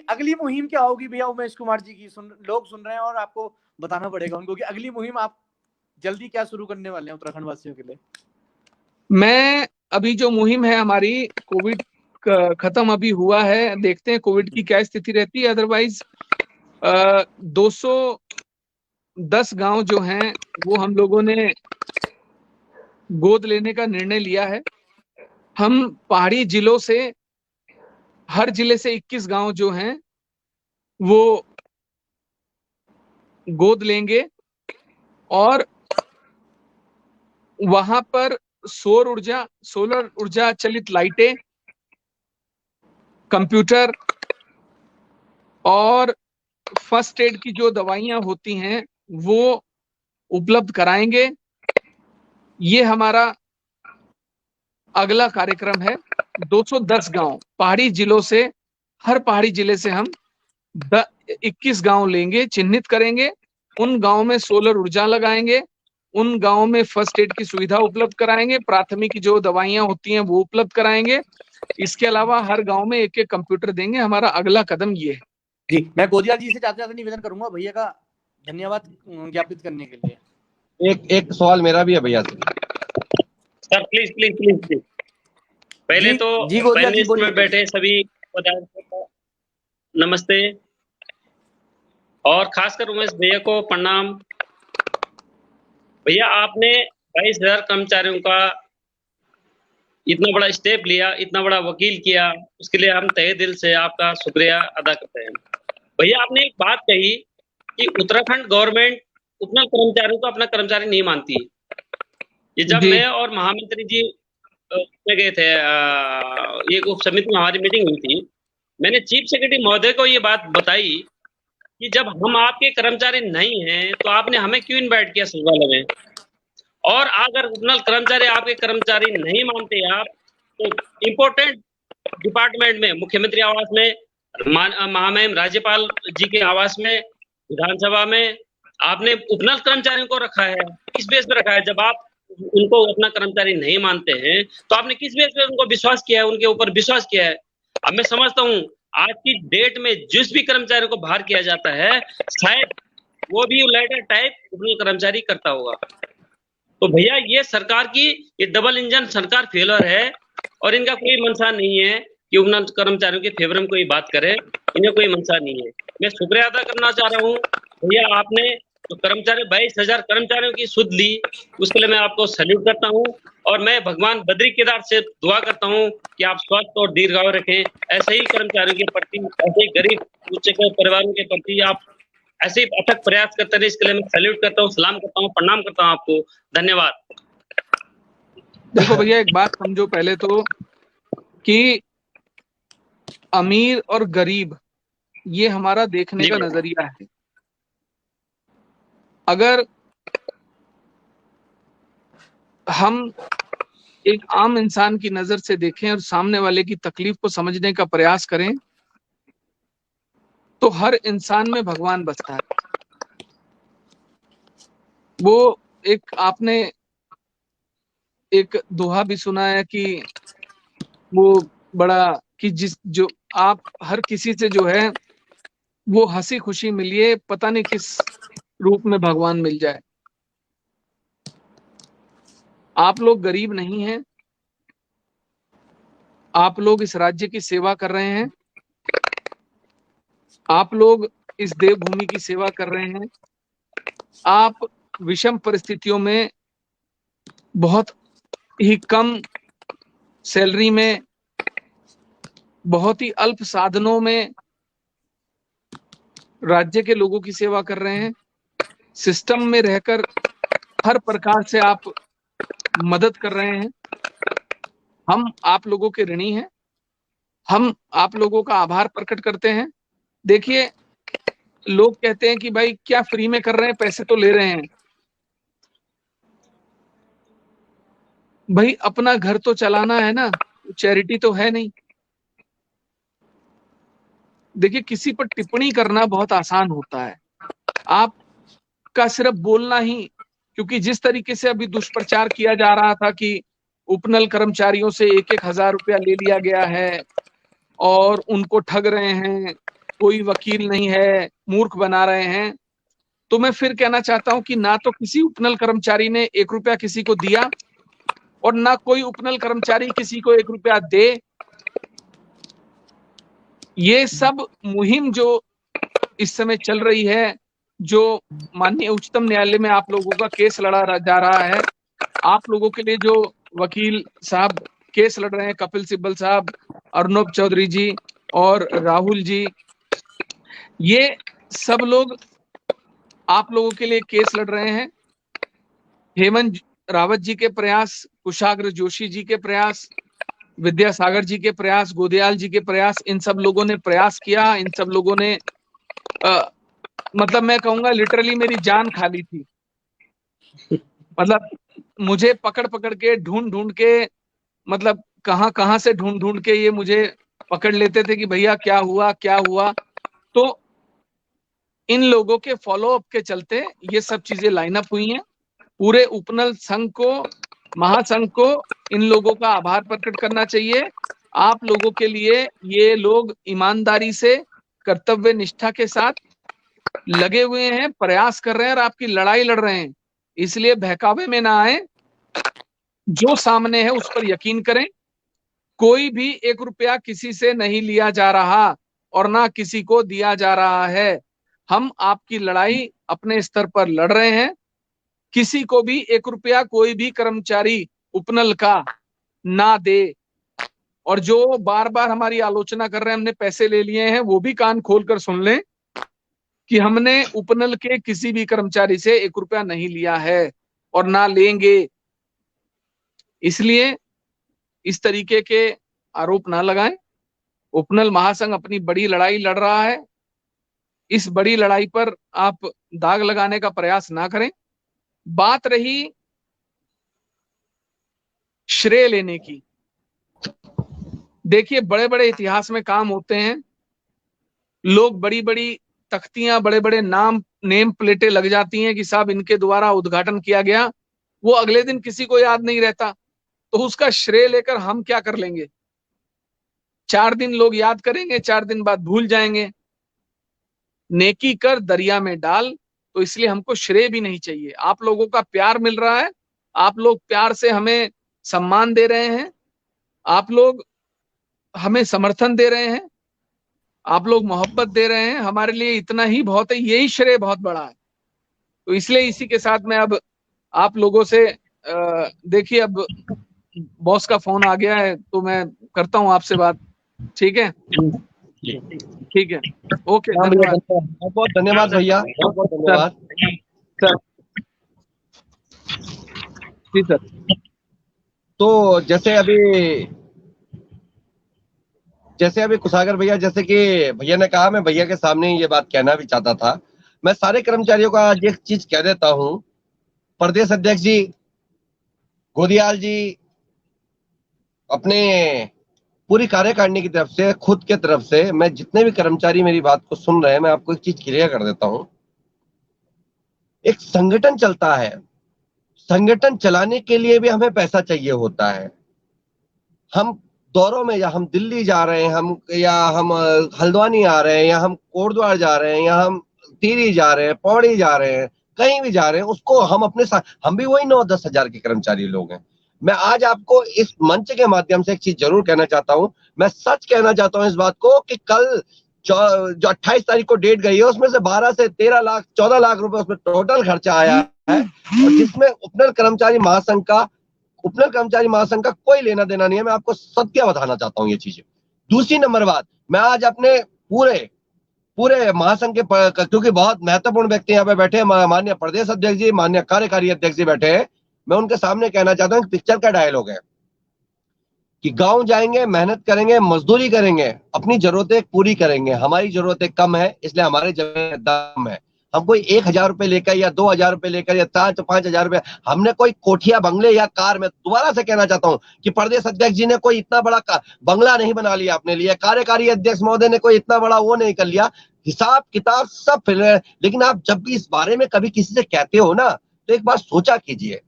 अगली मुहिम क्या होगी भैया उमेश कुमार जी की? लोग सुन रहे हैं और आपको बताना पड़ेगा उनको कि अगली मुहिम आप जल्दी क्या शुरू करने वाले हैं उत्तराखंड वासियों के लिए। मैं अभी जो मुहिम है हमारी, कोविड खत्म अभी हुआ है, देखते हैं कोविड की क्या स्थिति रहती है। अदरवाइज 210 गांव जो हैं वो हम लोगों ने गोद लेने का निर्णय लिया है। हम पहाड़ी जिलों से, हर जिले से 21 गांव जो हैं वो गोद लेंगे और वहां पर सोलर ऊर्जा चलित लाइटें, कंप्यूटर और फर्स्ट एड की जो दवाइयां होती हैं वो उपलब्ध कराएंगे। ये हमारा अगला कार्यक्रम है। 210 गांव पहाड़ी जिलों से, हर पहाड़ी जिले से हम 21 गांव लेंगे, चिन्हित करेंगे, उन गांव में सोलर ऊर्जा लगाएंगे, उन गांव में फर्स्ट एड की सुविधा उपलब्ध कराएंगे, प्राथमिक जो दवाइयां होती हैं वो उपलब्ध कराएंगे। इसके अलावा हर गांव में एक एक कंप्यूटर देंगे। हमारा अगला कदम ये है। जी, मैं गोदियाल जी से जाते जाते निवेदन करूंगा भैया का धन्यवाद ज्ञापित करने के लिए। एक सवाल मेरा भी है भैया से। Sir please please please please. पहले तो पैनलिस्ट में बैठे सभी पदार्थियों को नमस्ते और खासकर उमेश भैया को प्रणाम। भैया आपने 22,000 कर्मचारियों का इतना बड़ा स्टेप लिया, इतना बड़ा वकील किया, उसके लिए हम तहे दिल से आपका शुक्रिया अदा करते हैं। भैया आपने एक बात कही कि उत्तराखंड गवर्नमेंट उपनल कर्मचारियों को अपना कर्मचारी नहीं मानती। ये जब मैं और महामंत्री जी में गए थे, ये उप समिति में हमारी मीटिंग हुई थी, मैंने चीफ सेक्रेटरी महोदय को ये बात बताई कि जब हम आपके कर्मचारी नहीं हैं तो आपने हमें क्यों इनवाइट किया सचिवालय में, और अगर उपनल कर्मचारी आपके कर्मचारी नहीं मानते आप तो इम्पोर्टेंट डिपार्टमेंट में, मुख्यमंत्री आवास में, महामहिम राज्यपाल जी के आवास में, विधानसभा में आपने उपनल कर्मचारियों को रखा है। किस बेस पे रखा है? जब आप उनको अपना कर्मचारी नहीं मानते हैं तो आपने किस बेस पे उनको विश्वास किया है, उनके ऊपर विश्वास किया है? अब मैं समझता हूँ आज की डेट में जिस भी कर्मचारी को बाहर किया जाता है शायद वो भी लेटर टाइप उपनल कर्मचारी करता होगा। तो भैया ये सरकार की ये डबल इंजन सरकार फेलर है और इनका कोई मंशा नहीं है कि उपनल कर्मचारियों के फेवर में कोई बात करे, इन्हें कोई मंशा नहीं है। मैं शुक्रिया अदा करना चाह रहा हूँ भैया, आपने तो कर्मचारी 22,000 कर्मचारियों की सुध ली, उसके लिए मैं आपको सैल्यूट करता हूँ और मैं भगवान बद्री केदार से दुआ करता हूँ कि आप स्वस्थ और दीर्घायु रखें। ऐसे ही कर्मचारियों के प्रति, ऐसे ही गरीब उच्च परिवारों के प्रति आप ऐसे ही अथक प्रयास करते रहे, इसके लिए मैं सैल्यूट करता हूँ, सलाम करता हूँ, प्रणाम करता हूँ आपको। धन्यवाद। देखो भैया एक बात समझो पहले तो कि अमीर और गरीब ये हमारा देखने का नजरिया है। अगर हम एक आम इंसान की नजर से देखें और सामने वाले की तकलीफ को समझने का प्रयास करें तो हर इंसान में भगवान बसता है। वो एक आपने एक दोहा भी सुना है कि वो बड़ा कि जो आप हर किसी से जो है वो हंसी खुशी मिलिए, पता नहीं किस रूप में भगवान मिल जाए। आप लोग गरीब नहीं हैं, आप लोग इस राज्य की सेवा कर रहे हैं, आप लोग इस देवभूमि की सेवा कर रहे हैं। आप विषम परिस्थितियों में बहुत ही कम सैलरी में, बहुत ही अल्प साधनों में राज्य के लोगों की सेवा कर रहे हैं। सिस्टम में रहकर हर प्रकार से आप मदद कर रहे हैं। हम आप लोगों के ऋणी हैं, हम आप लोगों का आभार प्रकट करते हैं। देखिए, लोग कहते हैं कि भाई क्या फ्री में कर रहे हैं, पैसे तो ले रहे हैं। भाई अपना घर तो चलाना है ना, चैरिटी तो है नहीं। देखिए, किसी पर टिप्पणी करना बहुत आसान होता है, आपका सिर्फ बोलना ही, क्योंकि जिस तरीके से अभी दुष्प्रचार किया जा रहा था कि उपनल कर्मचारियों से 1,000 रुपया ले लिया गया है और उनको ठग रहे हैं, कोई वकील नहीं है, मूर्ख बना रहे हैं, तो मैं फिर कहना चाहता हूं कि ना तो किसी उपनल कर्मचारी ने 1 रुपया किसी को दिया और ना कोई उपनल कर्मचारी किसी को 1 रुपया दे। ये सब मुहिम जो इस समय चल रही है, जो माननीय उच्चतम न्यायालय में आप लोगों का केस लड़ा जा रहा है, आप लोगों के लिए जो वकील साहब केस लड़ रहे हैं, कपिल सिब्बल साहब, अर्नब चौधरी जी और राहुल जी, ये सब लोग आप लोगों के लिए केस लड़ रहे हैं। हेमंत रावत जी के प्रयास, कुशाग्र जोशी जी के प्रयास, विद्यासागर जी के प्रयास, गोदयाल जी के प्रयास, इन सब लोगों ने प्रयास किया। इन सब लोगों ने मतलब मैं कहूंगा लिटरली मेरी जान खाली थी। मतलब मुझे पकड़ पकड़ के ढूंढ ढूंढ के, मतलब कहां कहां से ढूंढ ढूंढ के ये मुझे पकड़ लेते थे कि भैया क्या हुआ क्या हुआ। तो इन लोगों के फॉलो अप के चलते ये सब चीजें लाइन अप हुई हैं। पूरे उपनल संघ को, महासंघ को इन लोगों का आभार प्रकट करना चाहिए। आप लोगों के लिए ये लोग ईमानदारी से, कर्तव्य निष्ठा के साथ लगे हुए हैं, प्रयास कर रहे हैं और आपकी लड़ाई लड़ रहे हैं। इसलिए बहकावे में ना आए, जो सामने है उस पर यकीन करें। कोई भी 1 रुपया किसी से नहीं लिया जा रहा और ना किसी को दिया जा रहा है। हम आपकी लड़ाई अपने स्तर पर लड़ रहे हैं। किसी को भी 1 रुपया कोई भी कर्मचारी उपनल का ना दे। और जो बार बार हमारी आलोचना कर रहे हैं हमने पैसे ले लिए हैं, वो भी कान खोलकर सुन लें कि हमने उपनल के किसी भी कर्मचारी से 1 रुपया नहीं लिया है और ना लेंगे। इसलिए इस तरीके के आरोप ना लगाएं। उपनल महासंघ अपनी बड़ी लड़ाई लड़ रहा है। इस बड़ी लड़ाई पर आप दाग लगाने का प्रयास ना करें। बात रही श्रेय लेने की, देखिए बड़े बड़े इतिहास में काम होते हैं, लोग बड़ी बड़ी तख्तियां, बड़े बड़े नेम प्लेटें लग जाती हैं कि साहब इनके द्वारा उद्घाटन किया गया, वो अगले दिन किसी को याद नहीं रहता, तो उसका श्रेय लेकर हम क्या कर लेंगे। 4 दिन लोग याद करेंगे, 4 दिन बाद भूल जाएंगे। नेकी कर दरिया में डाल, तो इसलिए हमको श्रेय भी नहीं चाहिए। आप लोगों का प्यार मिल रहा है, आप लोग प्यार से हमें सम्मान दे रहे हैं, आप लोग हमें समर्थन दे रहे हैं, आप लोग मोहब्बत दे रहे हैं, हमारे लिए इतना ही बहुत है, यही श्रेय बहुत बड़ा है। तो इसलिए इसी के साथ मैं अब आप लोगों से देखिए, अब बॉस का फोन आ गया है तो मैं करता हूं आपसे बात, ठीक है? ठीक है, ओके, धन्यवाद। बहुत बहुत धन्यवाद भैया, बहुत बहुत धन्यवाद सर। जी सर। तो जैसे अभी कुशागर भैया, जैसे कि भैया ने कहा, मैं भैया के सामने ये बात कहना भी चाहता था। मैं सारे कर्मचारियों का आज एक चीज कह देता हूं। प्रदेश अध्यक्ष जी, गोदयाल जी, अपने पूरी कार्यकारिणी की तरफ से, खुद के तरफ से, मैं जितने भी कर्मचारी मेरी बात को सुन रहे हैं, मैं आपको एक चीज क्लियर कर देता हूं। एक संगठन चलता है, संगठन चलाने के लिए भी हमें पैसा चाहिए होता है। हम दौरों में, या हम दिल्ली जा रहे हैं, हम हल्द्वानी आ रहे हैं, या हम कोटद्वार जा रहे हैं, या हम टिहरी जा रहे हैं, पौड़ी जा रहे हैं, कहीं भी जा रहे हैं, उसको हम अपने साथ, हम भी वही 9-10 हजार के कर्मचारी लोग हैं। मैं आज आपको इस मंच के माध्यम से एक चीज जरूर कहना चाहता हूं, मैं सच कहना चाहता हूं इस बात को कि कल जो 28 तारीख को डेट गई है, उसमें से 12 से 13 लाख 14 लाख रुपए उसमें टोटल खर्चा आया है, और जिसमें उपनल कर्मचारी महासंघ का कोई लेना देना नहीं है। मैं आपको सत्य बताना चाहता हूं ये चीजें। दूसरी नंबर बात, मैं आज अपने पूरे महासंघ के क्योंकि बहुत महत्वपूर्ण व्यक्ति यहाँ पे बैठे हैं, माननीय प्रदेश अध्यक्ष जी, माननीय कार्यकारी अध्यक्ष जी बैठे हैं, मैं उनके सामने कहना चाहता हूँ, पिक्चर का डायलॉग है कि गांव जाएंगे, मेहनत करेंगे, मजदूरी करेंगे, अपनी जरूरतें पूरी करेंगे। हमारी जरूरतें कम है, इसलिए हमारे जगह दम है। हम कोई 1,000 रुपए लेकर या 2,000 रुपए लेकर या 4-5 हजार रुपए, हमने कोई कोठिया बंगले या कार में, दोबारा से कहना चाहता हूं कि प्रदेश अध्यक्ष जी ने कोई इतना बड़ा बंगला नहीं बना लिया अपने लिए, कार्यकारी अध्यक्ष महोदय ने कोई इतना बड़ा वो नहीं कर लिया, हिसाब किताब सब फिर। लेकिन आप जब भी इस बारे में कभी किसी से कहते हो ना, तो एक बार सोचा कीजिए,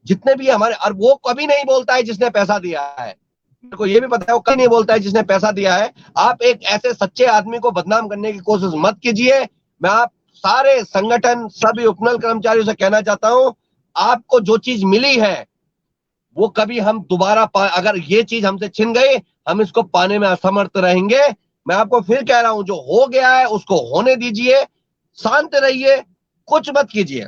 जितने भी हमारे, और वो कभी नहीं बोलता है जिसने पैसा दिया है, मेरे को ये भी पता है वो कभी नहीं बोलता है जिसने पैसा दिया है। आप एक ऐसे सच्चे आदमी को बदनाम करने की कोशिश मत कीजिए। मैं आप सारे संगठन, सभी उपनल कर्मचारियों से कहना चाहता हूं, आपको जो चीज मिली है वो कभी हम दोबारा अगर ये चीज हमसे छिन गई, हम इसको पाने में असमर्थ रहेंगे। मैं आपको फिर कह रहा हूं, जो हो गया है उसको होने दीजिए, शांत रहिए, कुछ मत कीजिए।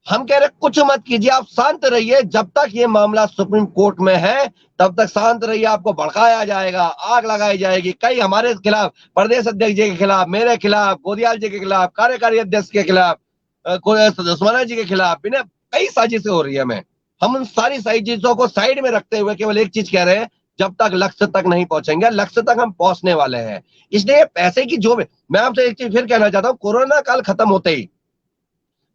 हम कह रहे कुछ मत कीजिए, आप शांत रहिए। जब तक ये मामला सुप्रीम कोर्ट में है तब तक शांत रहिए। आपको भड़काया जाएगा, आग लगाई जाएगी, कई हमारे खिलाफ, प्रदेश अध्यक्ष जी के खिलाफ, मेरे खिलाफ, गोदियाल जी के खिलाफ, कार्यकारी अध्यक्ष के खिलाफ, दसमाना जी के खिलाफ, बिना कई साजिशें हो रही है। हम उन सारी साजिशों को साइड में रखते हुए केवल एक चीज कह रहे हैं, जब तक लक्ष्य तक नहीं पहुंचेंगे, लक्ष्य तक हम पहुंचने वाले हैं। इसलिए पैसे की जो भी, मैं आपसे एक चीज फिर कहना चाहता हूँ, कोरोना काल खत्म होते ही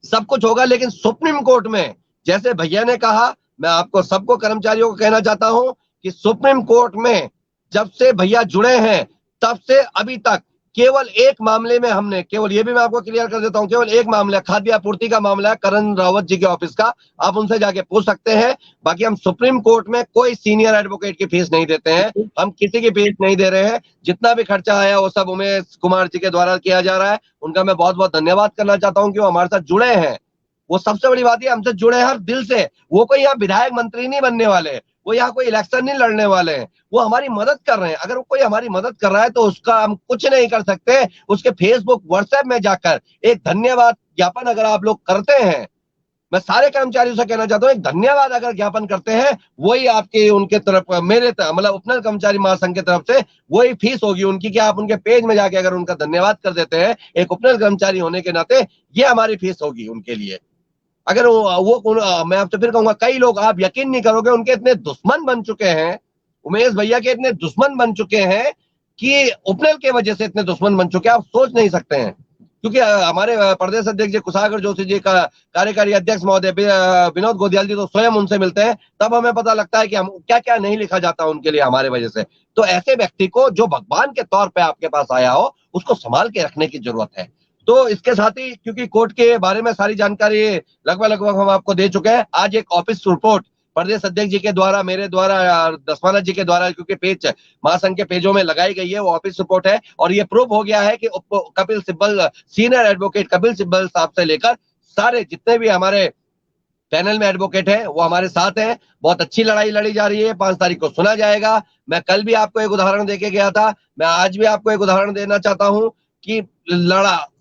सब कुछ होगा, लेकिन सुप्रीम कोर्ट में, जैसे भैया ने कहा, मैं आपको सबको कर्मचारियों को कहना चाहता हूं कि सुप्रीम कोर्ट में जब से भैया जुड़े हैं तब से अभी तक केवल एक मामले में हमने, केवल ये भी मैं आपको क्लियर कर देता हूं, केवल एक मामला, खाद्य आपूर्ति का मामला है, करण रावत जी के ऑफिस का, आप उनसे जाके पूछ सकते हैं। बाकी हम सुप्रीम कोर्ट में कोई सीनियर एडवोकेट की फीस नहीं देते हैं, हम किसी की फीस नहीं दे रहे हैं। जितना भी खर्चा आया वो सब उमेश कुमार जी के द्वारा किया जा रहा है। उनका मैं बहुत बहुत धन्यवाद करना चाहता हूं कि वो हमारे साथ जुड़े हैं। वो सबसे बड़ी बात है, हमसे जुड़े हैं हर दिल से। वो कोई यहाँ विधायक मंत्री नहीं बनने वाले, वो यहाँ कोई इलेक्शन नहीं लड़ने वाले हैं, वो हमारी मदद कर रहे हैं। अगर कोई हमारी मदद कर रहा है तो उसका हम कुछ नहीं कर सकते, उसके फेसबुक व्हाट्सएप में जाकर एक धन्यवाद ज्ञापन अगर आप लोग करते हैं, मैं सारे कर्मचारियों से कहना चाहता हूं, एक धन्यवाद अगर ज्ञापन करते हैं, वही आपके उनके तरफ, मेरे मतलब उपनल कर्मचारी महासंघ की तरफ से वही फीस होगी उनकी, कि आप उनके पेज में जाके अगर उनका धन्यवाद कर देते हैं एक उपनल कर्मचारी होने के नाते, ये हमारी फीस होगी उनके लिए। अगर वो मैं आपसे फिर कहूंगा, कई लोग, आप यकीन नहीं करोगे, उनके इतने दुश्मन बन चुके हैं, उमेश भैया के इतने दुश्मन बन चुके हैं कि उपनल के वजह से इतने दुश्मन बन चुके हैं, आप सोच नहीं सकते हैं। क्योंकि हमारे प्रदेश अध्यक्ष जी कुशागर जोशी जी का, कार्यकारी अध्यक्ष महोदय विनोद गोदियाल जी तो स्वयं उनसे मिलते हैं, तब हमें पता लगता है कि हम क्या क्या नहीं लिखा जाता उनके लिए हमारे वजह से। तो ऐसे व्यक्ति को जो भगवान के तौर पे आपके पास आया हो, उसको संभाल के रखने की जरूरत है। तो इसके साथ ही, क्योंकि कोर्ट के बारे में सारी जानकारी लगभग हम आपको दे चुके हैं, आज एक ऑफिस रिपोर्ट प्रदेश अध्यक्ष जी के द्वारा, मेरे द्वारा, दसमाना जी के द्वारा, क्योंकि पेज महासंघ के पेजों में लगाई गई है, वो ऑफिस रिपोर्ट है। और ये प्रूव हो गया है कि कपिल सिब्बल, सीनियर एडवोकेट कपिल सिब्बल साहब से लेकर सारे जितने भी हमारे पैनल में एडवोकेट है वो हमारे साथ हैं। बहुत अच्छी लड़ाई लड़ी जा रही है। 5 तारीख को सुना जाएगा। मैं कल भी आपको एक उदाहरण देके गया था, मैं आज भी आपको एक उदाहरण देना चाहता हूं कि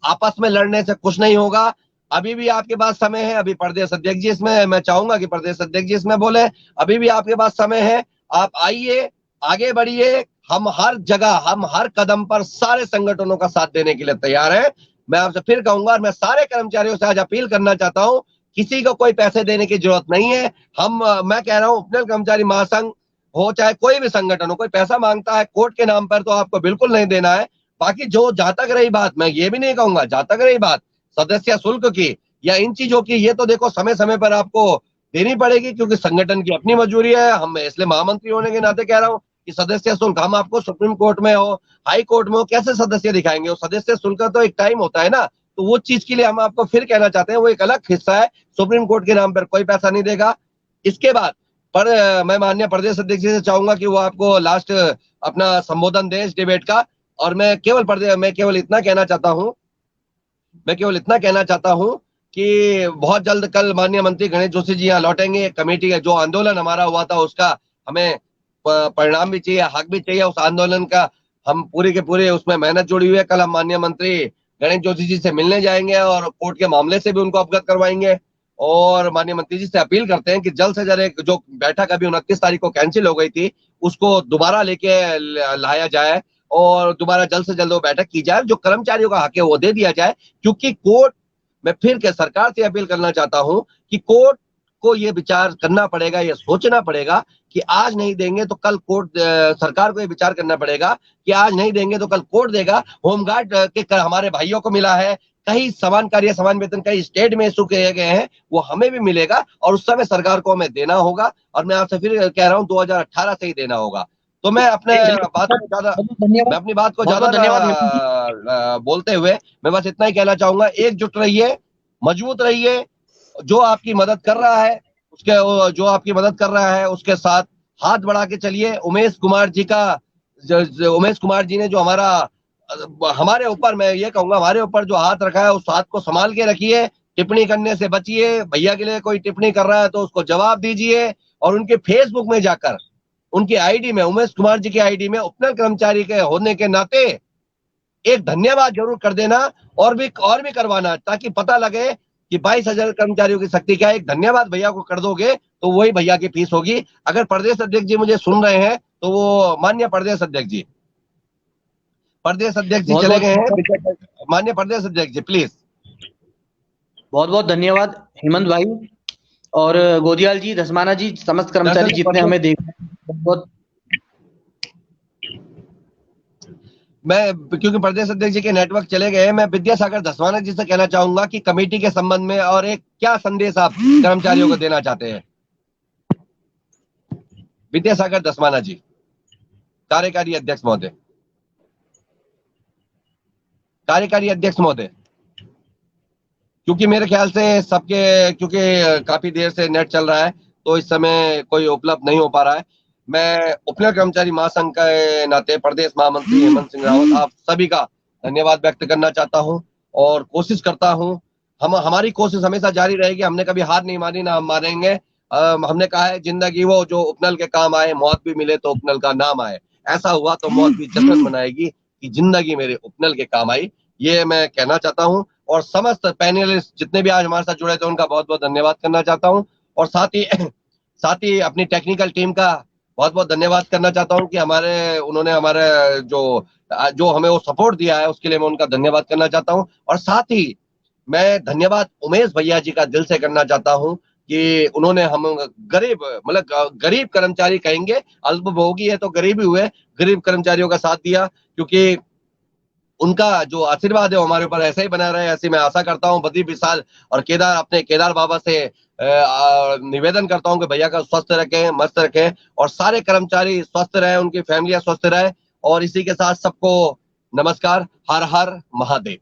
आपस में लड़ने से कुछ नहीं होगा। अभी भी आपके पास समय है। अभी प्रदेश अध्यक्ष जी इसमें, मैं चाहूंगा कि प्रदेश अध्यक्ष जी इसमें बोले, अभी भी आपके पास समय है। आप आइए, आगे बढ़िए। हम हर जगह, हम हर कदम पर सारे संगठनों का साथ देने के लिए तैयार हैं। मैं आपसे फिर कहूंगा, और मैं सारे कर्मचारियों से आज अपील करना चाहता हूं, किसी को कोई पैसे देने की जरूरत नहीं है। मैं कह रहा हूं, उपनल कर्मचारी महासंघ हो चाहे कोई भी संगठन हो, कोई पैसा मांगता है कोर्ट के नाम पर तो आपको बिल्कुल नहीं देना है। बाकी जो जहां तक रही बात, मैं ये भी नहीं कहूंगा, जहां तक रही बात सदस्य शुल्क की या इन चीजों की, ये तो देखो समय समय पर आपको देनी पड़ेगी, क्योंकि संगठन की अपनी मजबूरी है। हम इसलिए महामंत्री होने के नाते कह रहा हूं कि सदस्य शुल्क हम आपको सुप्रीम कोर्ट में हो, हाई कोर्ट में हो, कैसे सदस्य दिखाएंगे? वो सदस्य शुल्क का तो एक टाइम होता है ना तो वो चीज के लिए हम आपको फिर कहना चाहते हैं, वो एक अलग हिस्सा है। सुप्रीम कोर्ट के नाम पर कोई पैसा नहीं देगा। इसके बाद पर मैं माननीय प्रदेश अध्यक्ष जी से चाहूंगा कि वो आपको लास्ट अपना संबोधन दें इस डिबेट का। और मैं केवल इतना कहना चाहता हूं कि बहुत जल्द कल माननीय मंत्री गणेश जोशी जी यहाँ लौटेंगे। कमेटी का जो आंदोलन हमारा हुआ था उसका हमें परिणाम भी चाहिए, हक भी चाहिए। उस आंदोलन का हम पूरे के पूरे उसमें मेहनत जुड़ी हुई है। कल हम माननीय मंत्री गणेश जोशी जी से मिलने जाएंगे और कोर्ट के मामले से भी उनको अवगत करवाएंगे। और माननीय मंत्री जी से अपील करते हैं कि जल्द से जल्द एक जो बैठक अभी 29 तारीख को कैंसिल हो गई थी उसको दोबारा लेके लाया जाए और दोबारा जल्द से जल्द वो बैठक की जाए। जो कर्मचारियों का हक है वो दे दिया जाए, क्योंकि कोर्ट, मैं फिर के सरकार से अपील करना चाहता हूं कि कोर्ट को ये विचार करना पड़ेगा, ये सोचना पड़ेगा कि आज नहीं देंगे तो कल कोर्ट, सरकार को ये विचार करना पड़ेगा कि आज नहीं देंगे तो कल कोर्ट देगा। होमगार्ड के हमारे भाइयों को मिला है, कई समान कार्य समान वेतन कई स्टेट में इशू किए गए हैं, वो हमें भी मिलेगा और उस समय सरकार को हमें देना होगा। और मैं आपसे फिर कह रहा हूं 2018 से ही देना होगा। तो मैं अपनी बात को ज्यादा बोलते हुए मैं बस इतना ही कहना चाहूंगा, एकजुट रहिए, मजबूत रहिए। जो आपकी मदद कर रहा है उसके साथ हाथ बढ़ा के चलिए। उमेश कुमार जी ने जो हमारे ऊपर, मैं ये कहूंगा हमारे ऊपर जो हाथ रखा है उस हाथ को संभाल के रखिए। टिप्पणी करने से बचिए। भैया के लिए कोई टिप्पणी कर रहा है तो उसको जवाब दीजिए और उनके फेसबुक में जाकर उनकी आईडी में, उमेश कुमार जी की आईडी में उपनल कर्मचारी के होने के नाते एक धन्यवाद जरूर कर देना और भी करवाना, ताकि पता लगे कि 22,000 कर्मचारियों की शक्ति क्या है। एक धन्यवाद भैया को कर दोगे तो वही भैया की फीस होगी। अगर प्रदेश अध्यक्ष जी मुझे सुन रहे हैं तो वो माननीय प्रदेश अध्यक्ष जी चले गए हैं। माननीय प्रदेश अध्यक्ष जी प्लीज। बहुत बहुत धन्यवाद हेमंत भाई और गोदियाल जी, धस्माना जी, समस्त कर्मचारी जितने हमें देख रहे हैं। बहुत मैं, क्योंकि प्रदेश अध्यक्ष जी के नेटवर्क चले गए हैं, मैं विद्यासागर धस्माना जी से कहना चाहूंगा कि कमेटी के संबंध में और एक क्या संदेश आप कर्मचारियों को देना चाहते हैं। विद्यासागर धस्माना जी, कार्यकारी अध्यक्ष महोदय। क्योंकि मेरे ख्याल से क्योंकि काफी देर से नेट चल रहा है तो इस समय कोई उपलब्ध नहीं हो पा रहा है। मैं उपनल कर्मचारी महासंघ के नाते प्रदेश महामंत्री हेमंत सिंह रावत आप सभी का धन्यवाद व्यक्त करना चाहता हूं और कोशिश करता हूं, हमारी कोशिश हमेशा जारी रहेगी। हमने कभी हार नहीं मानी, ना हम मानेंगे। हमने कहा है जिंदगी वो जो उपनल के काम आए, मौत भी मिले तो उपनल का नाम आए। ऐसा हुआ तो मौत भी जश्न मनाएगी कि जिंदगी मेरे उपनल के काम आई। ये मैं कहना चाहता हूं और समस्त पैनलिस्ट जितने भी आज हमारे साथ जुड़े थे उनका बहुत बहुत धन्यवाद करना चाहता हूं। और साथ ही अपनी टेक्निकल टीम का बहुत बहुत धन्यवाद करना चाहता हूं कि उन्होंने हमारे जो हमें वो सपोर्ट दिया है उसके लिए मैं उनका धन्यवाद करना चाहता हूं। और साथ ही मैं धन्यवाद उमेश भैया जी का दिल से करना चाहता हूं कि उन्होंने हम गरीब कर्मचारी कहेंगे, अल्पभोगी है तो गरीब ही हुए, गरीब कर्मचारियों का साथ दिया। क्योंकि उनका जो आशीर्वाद है वो हमारे ऊपर ऐसे ही बना रहे, ऐसी मैं आशा करता हूँ। बद्री विशाल और केदार बाबा से निवेदन करता हूँ कि भैया का स्वस्थ रखें, मस्त रखें और सारे कर्मचारी स्वस्थ रहे, उनकी फैमिलियां स्वस्थ रहे। और इसी के साथ सबको नमस्कार। हर हर महादेव।